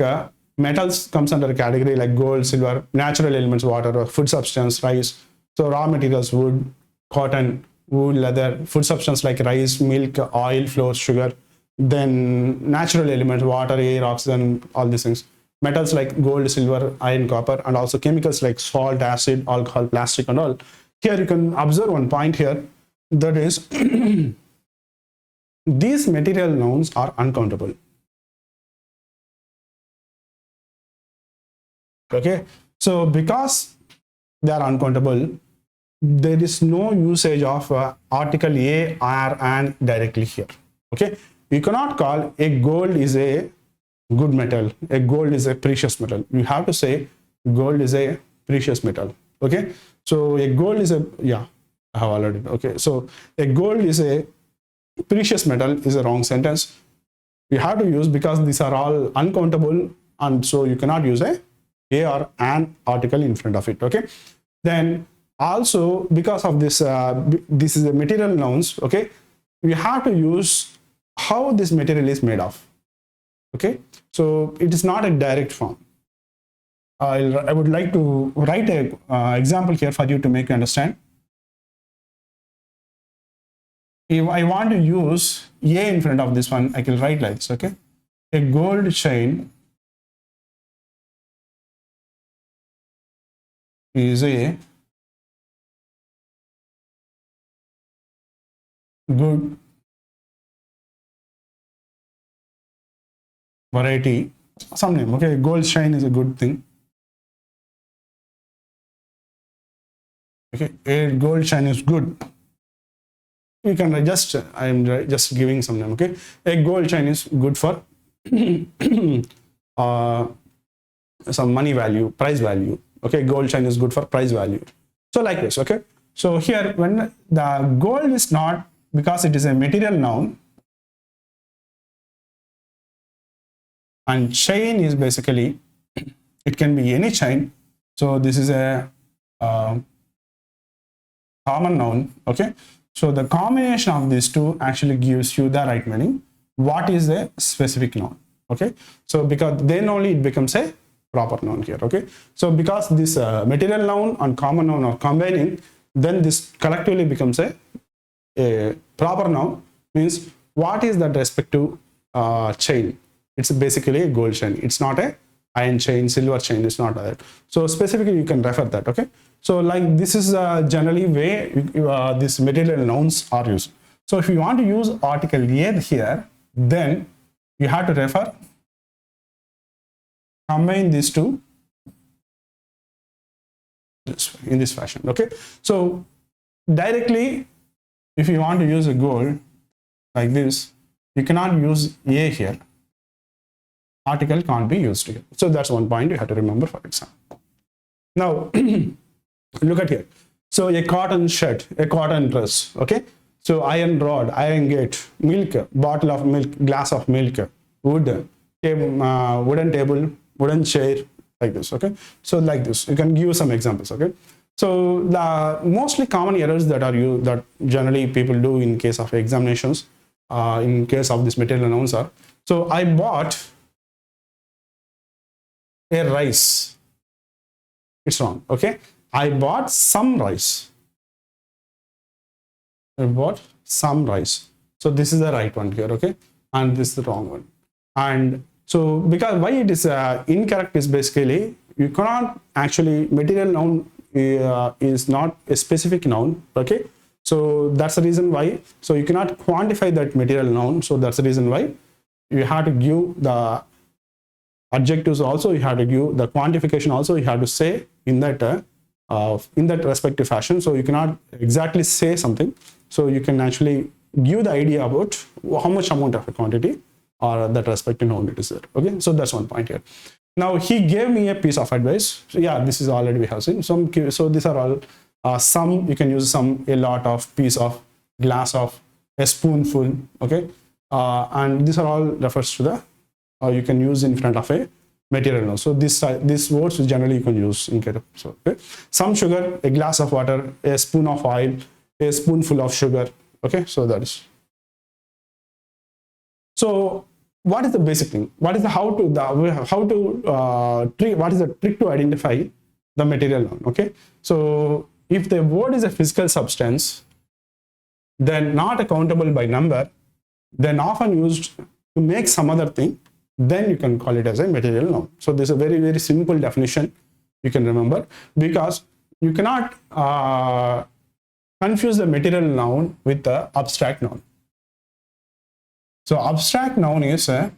metals comes under a category like gold, silver, natural elements, water, or food substance, rice. So raw materials, wood, cotton, wool, leather, food substance like rice, milk, oil, flour, sugar. Then natural elements, water, air, oxygen, all these things. Metals like gold, silver, iron, copper, and also chemicals like salt, acid, alcohol, plastic, and all. Here you can observe one point here, that is these material nouns are uncountable, okay. So because they are uncountable, there is no usage of article a, are, and directly here, okay. You cannot call a gold is a good metal. A gold is a precious metal. You have to say gold is a precious metal. Okay, so a gold is a, yeah, I have already, okay, so a gold is a precious metal is a wrong sentence. You have to use, because these are all uncountable, and so you cannot use a or an article in front of it. Okay, then also because of this, this is a material nouns. Okay, we have to use how this material is made of. Okay, so it is not a direct form. I would like to write a example here for you to make you understand. If I want to use a in front of this one, I can write like this. Okay, a gold chain is a good variety, some name. Okay, gold chain is a good thing. Okay, a gold chain is good. You can adjust, I am just giving some name. Okay, a gold chain is good for some money value, price value. Okay, gold chain is good for price value. So like this. Okay, so here when the gold is not, because it is a material noun, and chain is basically, it can be any chain. So this is a common noun. Okay, so the combination of these two actually gives you the right meaning. What is a specific noun? Okay, so because then only it becomes a proper noun here. Okay, so because this material noun and common noun are combining, then this collectively becomes a proper noun. Means what is that respective chain? It's basically a gold chain. It's not a iron chain, silver chain. It's not that. So specifically you can refer that. Okay, so like this is generally way these material nouns are used. So if you want to use article a here, then you have to refer, combine these two in this fashion. Okay, so directly if you want to use a gold like this, you cannot use a here. Article can't be used here. So that's one point you have to remember for example. Now look at here. So a cotton shirt, a cotton dress. Okay, so iron rod, iron gate, milk, bottle of milk, glass of milk, wood, wooden table, wooden chair, like this. Okay, so like this you can give some examples. Okay, so the mostly common errors that are that generally people do in case of examinations, in case of this material nouns are, so I bought a rice. It's wrong. Okay, I bought some rice. I bought some rice. So this is the right one here. Okay, and this is the wrong one. And so because why it is incorrect is basically you cannot actually, material noun is not a specific noun. Okay, so that's the reason why. So you cannot quantify that material noun. So that's the reason why you have to give the adjectives also, you have to give the quantification also, you have to say in that respective fashion. So you cannot exactly say something. So you can actually give the idea about how much amount of a quantity or that respective noun it is there. Okay, so that's one point here. Now he gave me a piece of advice. So yeah, this is already we have seen some. So these are all some. You can use some, a lot of, piece of, glass of, a spoonful. Okay, and these are all refers to the, you can use in front of a material noun. So these words generally you can use in case of, so okay, some sugar, a glass of water, a spoon of oil, a spoonful of sugar. Okay, so that is. So what is the basic thing? What is the what is the trick to identify the material noun? Okay, so if the word is a physical substance, then not accountable by number, then often used to make some other thing, then you can call it as a material noun. So this is a very, very simple definition you can remember, because you cannot confuse the material noun with the abstract noun. So abstract noun is a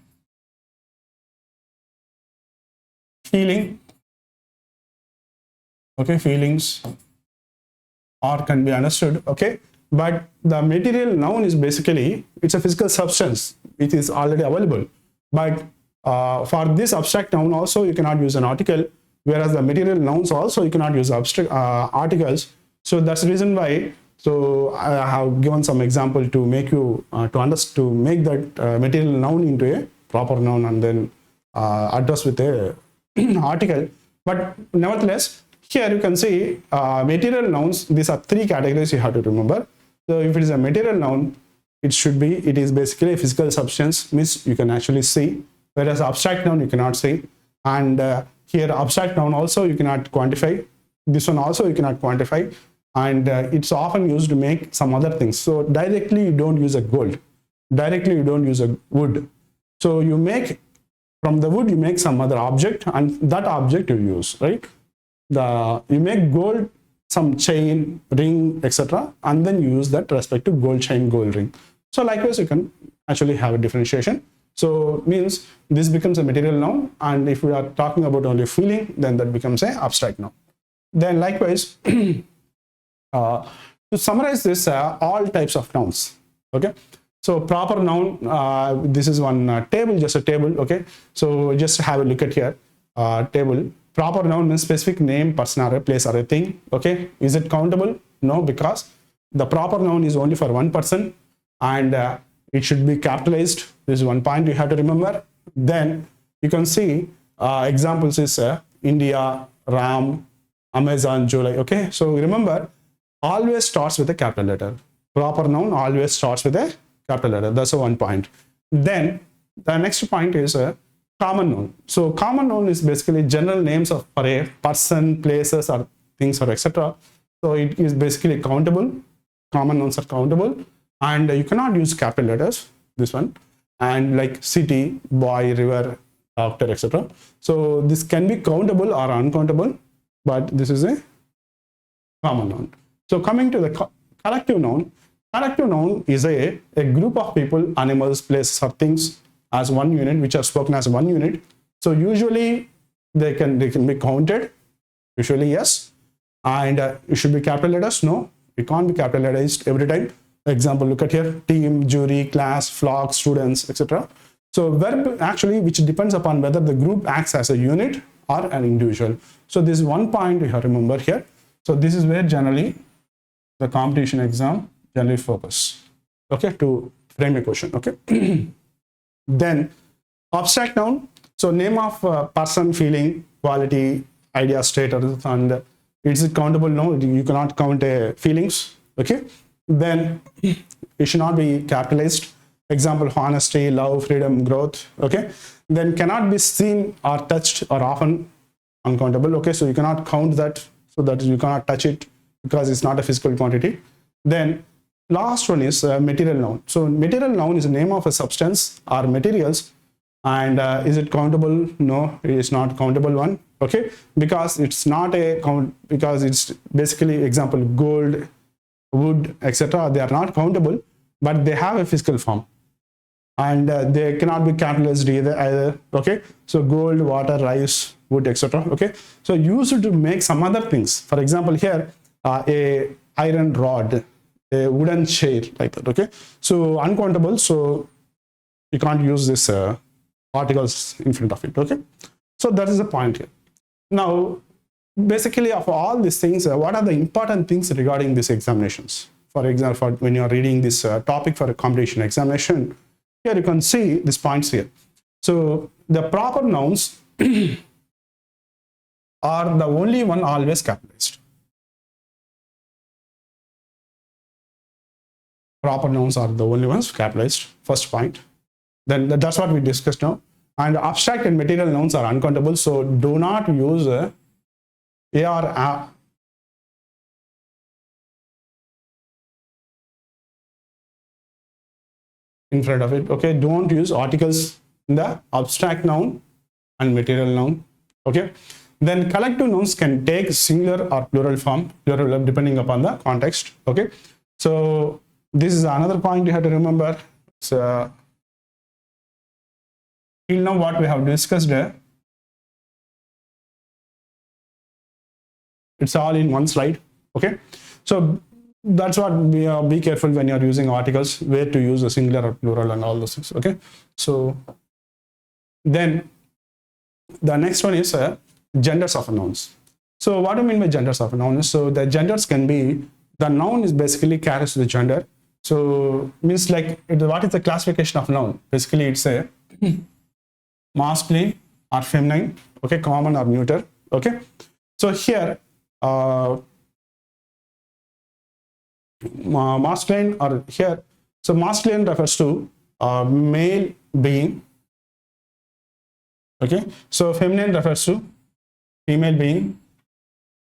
feeling. Okay, feelings or can be understood. Okay, but the material noun is basically, it's a physical substance. It is already available, but For this abstract noun also you cannot use an article, whereas the material nouns also you cannot use abstract articles. So that's the reason why. So I have given some example to make you to make that material noun into a proper noun and then address with a article. But nevertheless, here you can see material nouns. These are three categories you have to remember. So if it is a material noun, it is basically a physical substance, means you can actually see, whereas abstract noun you cannot see. And here abstract noun also you cannot quantify. This one also you cannot quantify. And it's often used to make some other things. So directly you don't use a gold. Directly you don't use a wood. So you make, from the wood you make some other object, and that object you use, right? You make gold, some chain, ring, etc., and then you use that respect to gold chain, gold ring. So likewise you can actually have a differentiation. So means this becomes a material noun, and if we are talking about only feeling, then that becomes a abstract noun. Then likewise to summarize this, all types of nouns, okay? So proper noun, this is one table, just a table, okay? So just have a look at here, table. Proper noun means specific name, person or a place or a thing, okay? Is it countable? No, because the proper noun is only for one person, and it should be capitalized. This is one point you have to remember. Then you can see examples is India, Ram, Amazon, July, okay? So remember, always starts with a capital letter. Proper noun always starts with a capital letter. That's the one point. Then the next point is a common noun. So common noun is basically general names of for a person, places, or things, or etc. So it is basically countable. Common nouns are countable, and you cannot use capital letters. This one, and like city, boy, river, doctor, etc. So this can be countable or uncountable, but this is a common noun. So coming to the collective noun. Collective noun is a group of people, animals, places, or things as one unit, which are spoken as one unit. So usually they can be counted. Usually yes, and it should be capital letters. No, it can't be capitalized every time. Example, look at here: team, jury, class, flock, students, etc. So verb actually, which depends upon whether the group acts as a unit or an individual. So this is one point you have to remember here. So this is where generally the competition exam generally focus, okay, to frame a question, okay. Then abstract noun, so name of person, feeling, quality, idea, state, and is it countable? No, you cannot count feelings, okay. Then it should not be capitalized. Example, honesty, love, freedom, growth, okay. Then cannot be seen or touched or often uncountable, okay. So you cannot count that, so that you cannot touch it because it's not a physical quantity. Then last one is material noun. So material noun is a name of a substance or materials, and is it countable? No, it is not countable one, okay, because it's not a count, because it's basically, example, gold, wood, etc. They are not countable, but they have a physical form, and they cannot be capitalized either, okay. So gold, water, rice, wood, etc. okay. So used to make some other things. For example, here a iron rod, a wooden chair, like that, okay. So uncountable, so you can't use this articles in front of it, okay. So that is the point here. Now basically, of all these things, what are the important things regarding these examinations? For example, when you are reading this topic for a competition examination, here you can see these points here. So the proper nouns are the only one always capitalized. Proper nouns are the only ones capitalized, first point. Then that's what we discussed now. And abstract and material nouns are uncountable, so do not use a or a in front of it, okay. Don't use articles in the abstract noun and material noun, okay. Then collective nouns can take singular or plural form, plural depending upon the context, okay. So this is another point you have to remember. So till now what we have discussed, it's all in one slide, okay. So that's what we be careful when you're using articles, where to use a singular or plural and all those things, okay. So Then the next one is genders of nouns. So what do you mean by genders of nouns? So the genders can be, the noun is basically carries the gender. So means like what is the classification of noun? Basically it's a masculine or feminine, okay, common or neuter, okay. So here masculine or here, so masculine refers to male being, okay. So feminine refers to female being,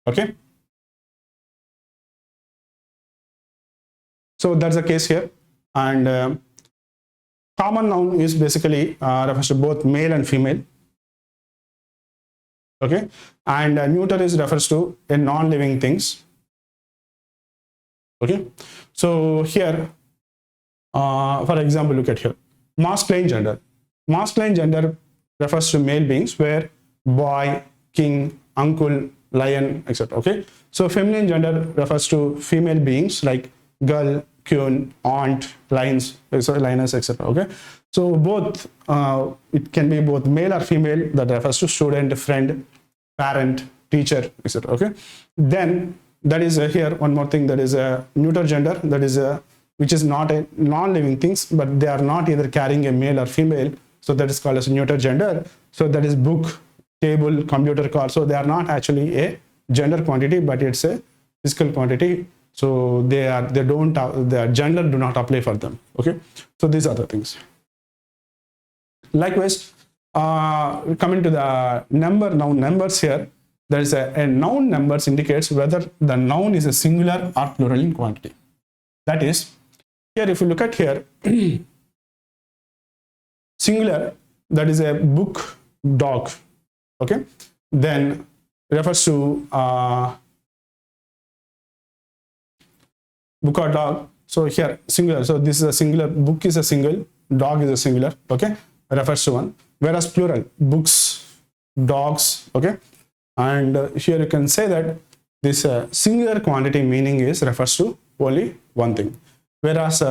okay. So that's the case here. And common noun is basically refers to both male and female, okay. And neuter is refers to a non-living things, okay. So here for example, look at here, masculine gender. Masculine gender refers to male beings where boy, king, uncle, lion, etc. Okay. So feminine gender refers to female beings like girl, queen, aunt, lioness, etc. Okay. So both it can be both male or female, that refers to student, friend, parent, teacher, etc. Okay. Then that is here one more thing, that is a neuter gender, that is a which is not a non-living things, but they are not either carrying a male or female, so that is called as a neuter gender. So that is book, table, computer, car. So they are not actually a gender quantity, but it's a physical quantity. So their gender do not apply for them, okay. So these are the things. Likewise, coming to the noun numbers here, there is a noun numbers indicates whether the noun is a singular or plural in quantity. That is, here if you look at here, singular, that is a book, dog, okay. Then refers to book or dog. So here singular, so this is a singular, book is a single, dog is a singular, okay, refers to one. Whereas plural, books, dogs, okay. And here you can say that this singular quantity meaning is refers to only one thing, whereas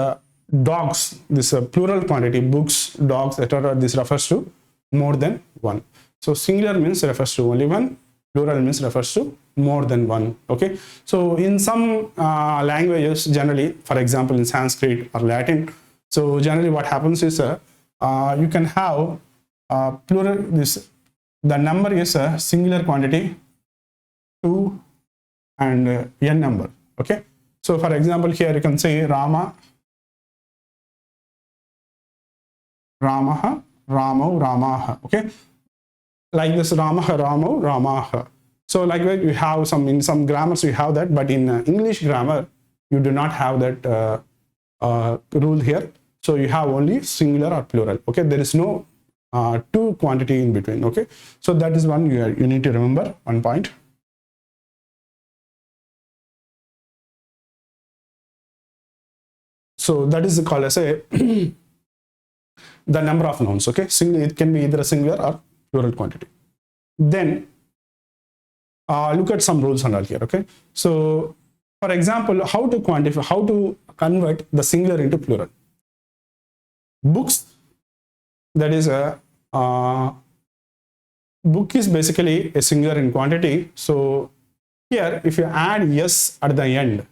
dogs, this plural quantity, books, dogs, etc., this refers to more than one. So singular means refers to only one, plural means refers to more than one, okay. So in some languages, generally, for example in Sanskrit or Latin, so generally what happens is you can have plural, this the number is a singular quantity 2 and n number, okay. So for example here you can say Rama, Ramaha, Ramo, Ramaha, okay, like this, Ramaha, Ramo, Ramaha. So like that you have some, in some grammars you have that, but in English grammar you do not have that rule here. So you have only singular or plural, okay. There is no two quantity in between, okay. So that is one you need to remember, one point. So that is called as a the number of nouns, okay. It can be either a singular or plural quantity. Then look at some rules and all here, okay. So for example, how to quantify, how to convert the singular into plural. Books, that is a book is basically a singular in quantity. So here if you add yes at the end,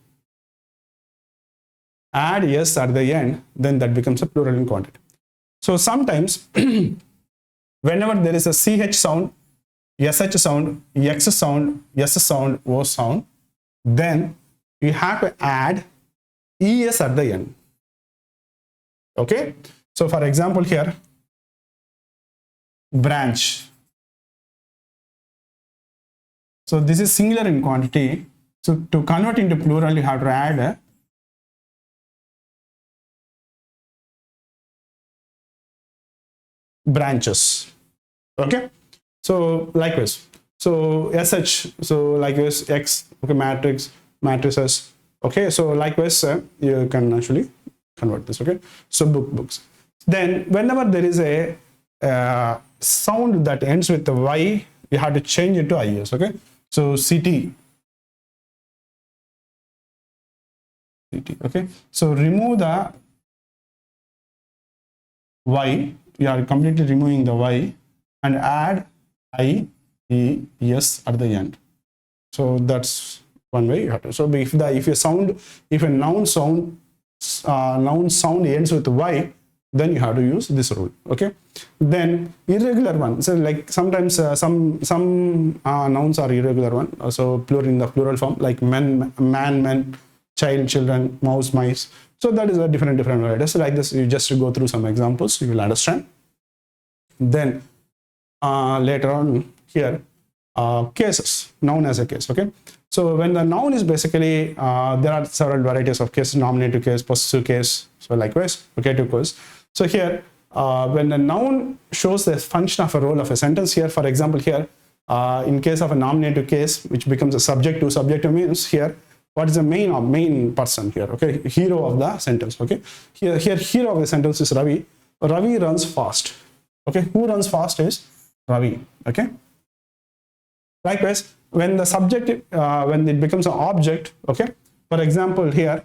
then that becomes a plural in quantity. So sometimes whenever there is a ch sound, sh sound, x sound, s sound, o sound, then you have to add es at the end, okay. So for example here, branch, so this is singular in quantity. So to convert into plural you have to add branches, okay. So likewise, so sh, so likewise x, okay, matrices, okay. So likewise you can actually convert this, okay. So books. Then whenever there is a sound that ends with the y, you have to change it to is, okay. So city, okay. So remove the y, you are completely removing the y, and add I, E, S at the end. So that's one way you have to. So if a noun sound ends with Y, then you have to use this rule. Okay. Then irregular one. So like sometimes some nouns are irregular one. So plural in the plural form, like man, men, child, children, mouse, mice. So that is a different varieties. So like this, you just go through some examples, you will understand. Then later on here, cases, noun as a case. Okay. So when the noun is basically, there are several varieties of cases: nominative case, possessive case. So likewise, vocative case. So here, when the noun shows the function of a role of a sentence here, for example, here, in case of a nominative case, which becomes a subjective, subjective means here, what is the main person here? Okay, hero of the sentence. Okay, here hero of the sentence is Ravi. Ravi runs fast. Okay, who runs fast is Ravi. Okay. Likewise, when the subject, when it becomes an object, okay, for example, here,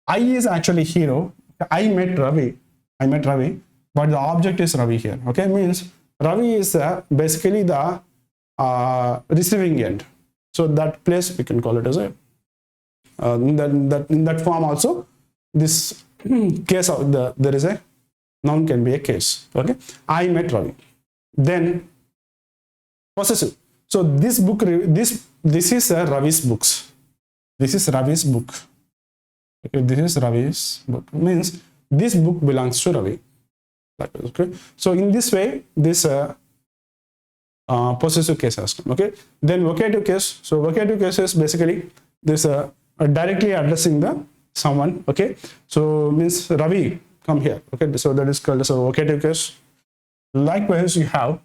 I is actually hero. I met Ravi, but the object is Ravi here. Okay, means Ravi is basically the receiving end. So that place we can call it as a in that form also. This case of there is a noun can be a case. Okay, I met Ravi. Then possessive. So this book, this is Ravi's books. This is Ravi's book. Okay, this is Ravi's book. Means this book belongs to Ravi. Okay. So in this way, this possessive case has come. Okay. Then vocative case. So vocative case is basically this directly addressing the someone. Okay. So means Ravi, come here. Okay. So that is called as a vocative case. Likewise, you have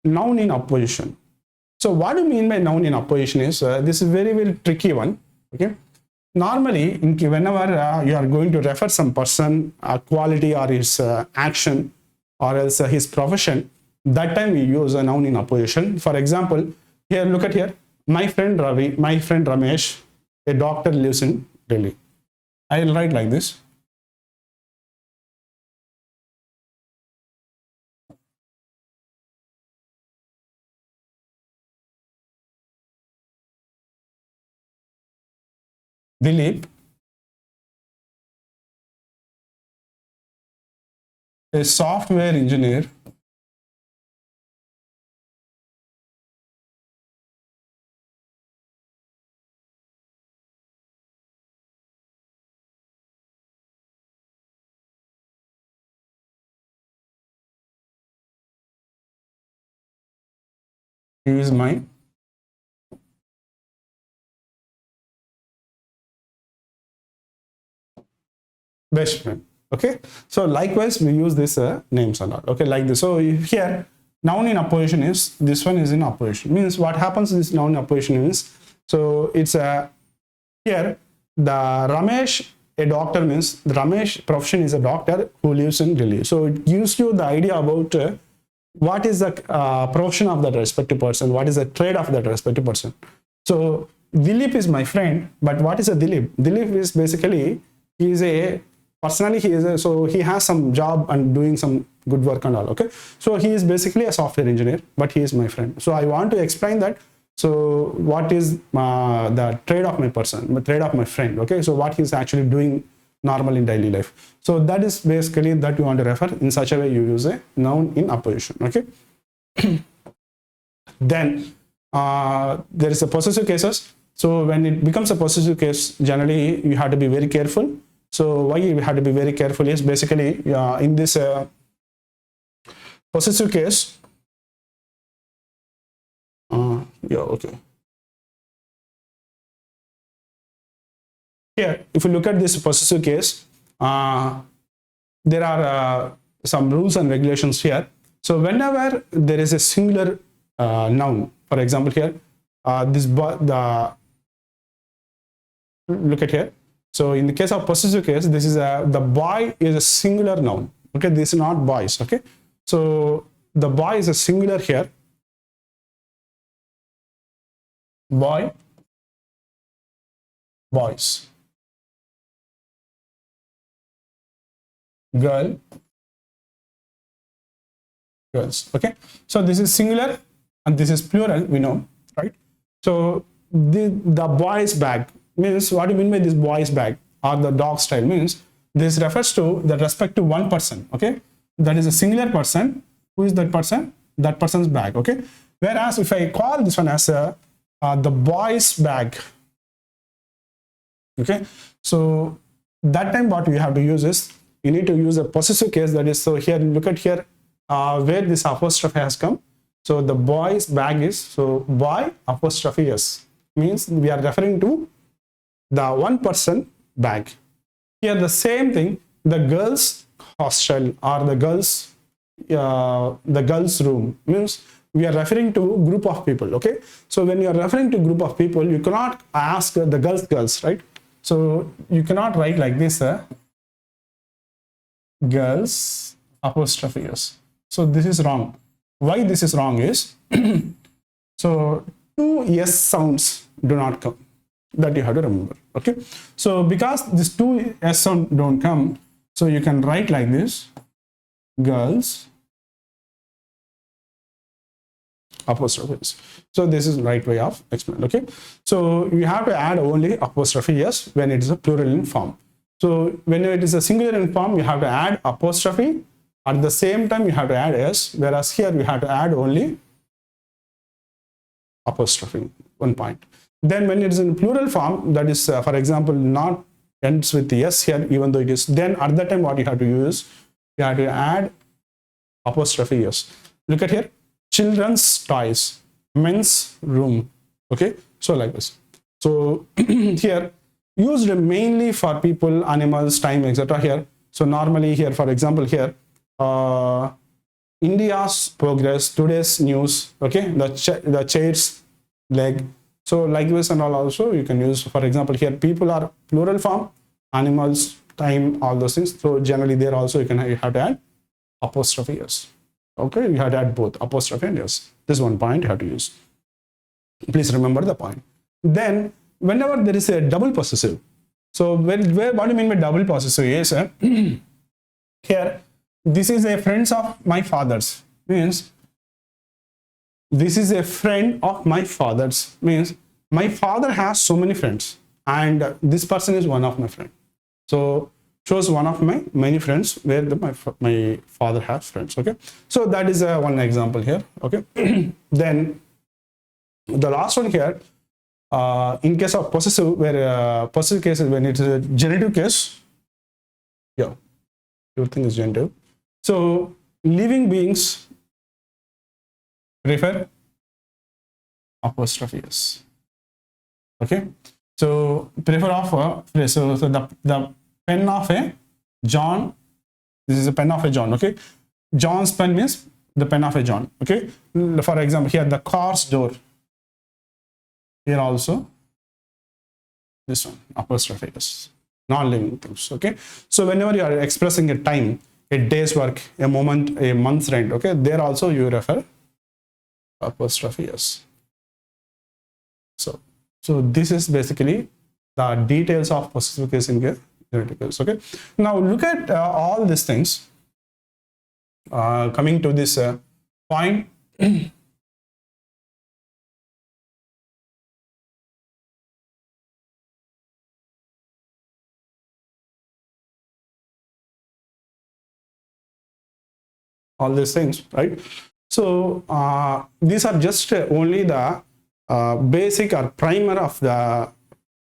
noun in apposition. So what do you mean by noun in apposition is this is very tricky one. Okay. Normally, whenever you are going to refer some person, quality or his action or else his profession, that time we use a noun in apposition. For example, here look at here. My friend Ravi, my friend Ramesh, a doctor lives in Delhi. I will write like this. Dilip, a software engineer, he is my best friend. Okay, so likewise we use this names and all. Okay, like this. So here noun in apposition is this one is in apposition. Means what happens in this noun in apposition is, so it's here the Ramesh, a doctor, means the Ramesh profession is a doctor who lives in Delhi. So it gives you the idea about what is the profession of that respective person, what is the trade of that respective person. So Dilip is my friend, but what is a Dilip? Dilip is basically, he is a personally he is a, so he has some job and doing some good work and all. Okay, so he is basically a software engineer, but he is my friend. So I want to explain that. So what is the trade of my person, the trade of my friend? Okay, so what he's actually doing normal in daily life. So that is basically that you want to refer. In such a way you use a noun in apposition. Okay. Then there is a possessive cases. So when it becomes a possessive case, generally you have to be very careful. So why you have to be very careful is basically in this possessive case, yeah, okay. Here, if you look at this possessive case, there are some rules and regulations here. So whenever there is a singular noun, for example, here, look at here. So in the case of possessive case, this is the boy is a singular noun. Okay, this is not boys. Okay, so the boy is a singular here. Boy, boys. Girl, girls. Okay, so this is singular and this is plural, we know, right? So the boy's bag means, what do you mean by this boy's bag or the dog style means, this refers to the respective one person. Okay, that is a singular person. Who is that person? That person's bag. Okay, whereas if I call this one as a the boy's bag, okay, so that time what we have to use is, you need to use a possessive case. That is, so here look at here where this apostrophe has come. So the boy's bag is, so boy apostrophe s means we are referring to the one person bag. Here the same thing, the girls hostel or the girls room means we are referring to group of people. Okay, so when you are referring to group of people, you cannot ask the girls, right? So you cannot write like this, girls apostrophe s. So this is wrong. Why this is wrong is so two s sounds do not come, that you have to remember. Okay, so because these two s sound don't come, so you can write like this, girls apostrophes. So this is right way of explaining. Okay, so you have to add only apostrophe s when it is a plural in form. So when it is a singular in form, you have to add apostrophe. At the same time, you have to add s, whereas here you have to add only apostrophe, 1 point. Then when it is in plural form, that is, for example, not ends with the s here, even though it is, then at that time what you have to use, you have to add apostrophe s. Look at here, children's toys, men's room. Okay, so like this. So here used mainly for people, animals, time, etc. here. So normally here, for example, here India's progress, today's news. Okay, the chair's leg. So like this and all also you can use. For example, here people are plural form, animals, time, all those things. So generally there also you have to add apostrophe s. Okay, you have to add both apostrophe and s. This 1 point you have to use. Please remember the point. Then whenever there is a double possessive, so what do you mean by double possessive is here, this is a friend of my father's, means this is a friend of my father's, means my father has so many friends and this person is one of my friends. So shows one of my many friends where my father has friends. Okay, so that is one example here. Okay, then the last one here, in case of possessive, where possessive case is when it is a genitive case. Yeah, everything is genitive. So living beings prefer apostrophe s. Okay, so prefer of so the pen of a John. This is a pen of a John. Okay, John's pen means the pen of a John. Okay, for example, here the car's door. Here also this one apostrophe s, non-living things. Okay, so whenever you are expressing a time, a day's work, a moment, a month's rent, okay, there also you refer apostrophe s. So this is basically the details of possessive case in genitive case. Okay, now look at all these things. Coming to this point. All these things, right? So these are just only the basic or primer of the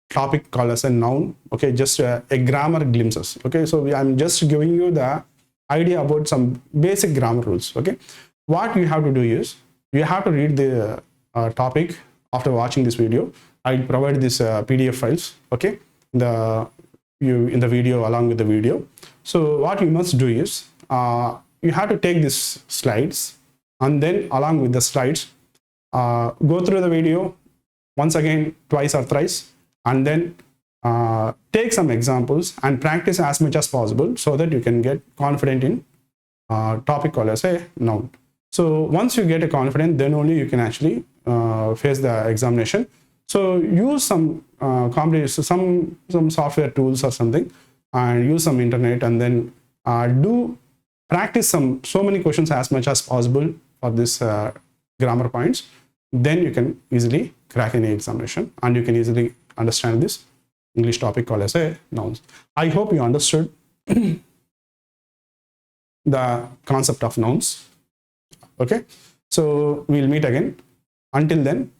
topic called as a noun. Okay, just a grammar glimpses. Okay, so I'm just giving you the idea about some basic grammar rules. Okay, what you have to do is you have to read the topic after watching this video. I'll provide this PDF files. Okay, in the video along with the video. So what you must do is you have to take these slides and then along with the slides go through the video once again, twice or thrice, and then take some examples and practice as much as possible so that you can get confident in topic called as a noun. So once you get a confidence, then only you can actually face the examination. So use some some software tools or something, and use some internet, and then do practice so many questions as much as possible for this grammar points, then you can easily crack any examination and you can easily understand this English topic called as a nouns. I hope you understood the concept of nouns. Okay, so we'll meet again. Until then,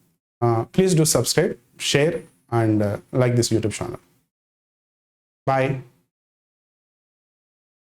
please do subscribe, share, and like this YouTube channel. Bye.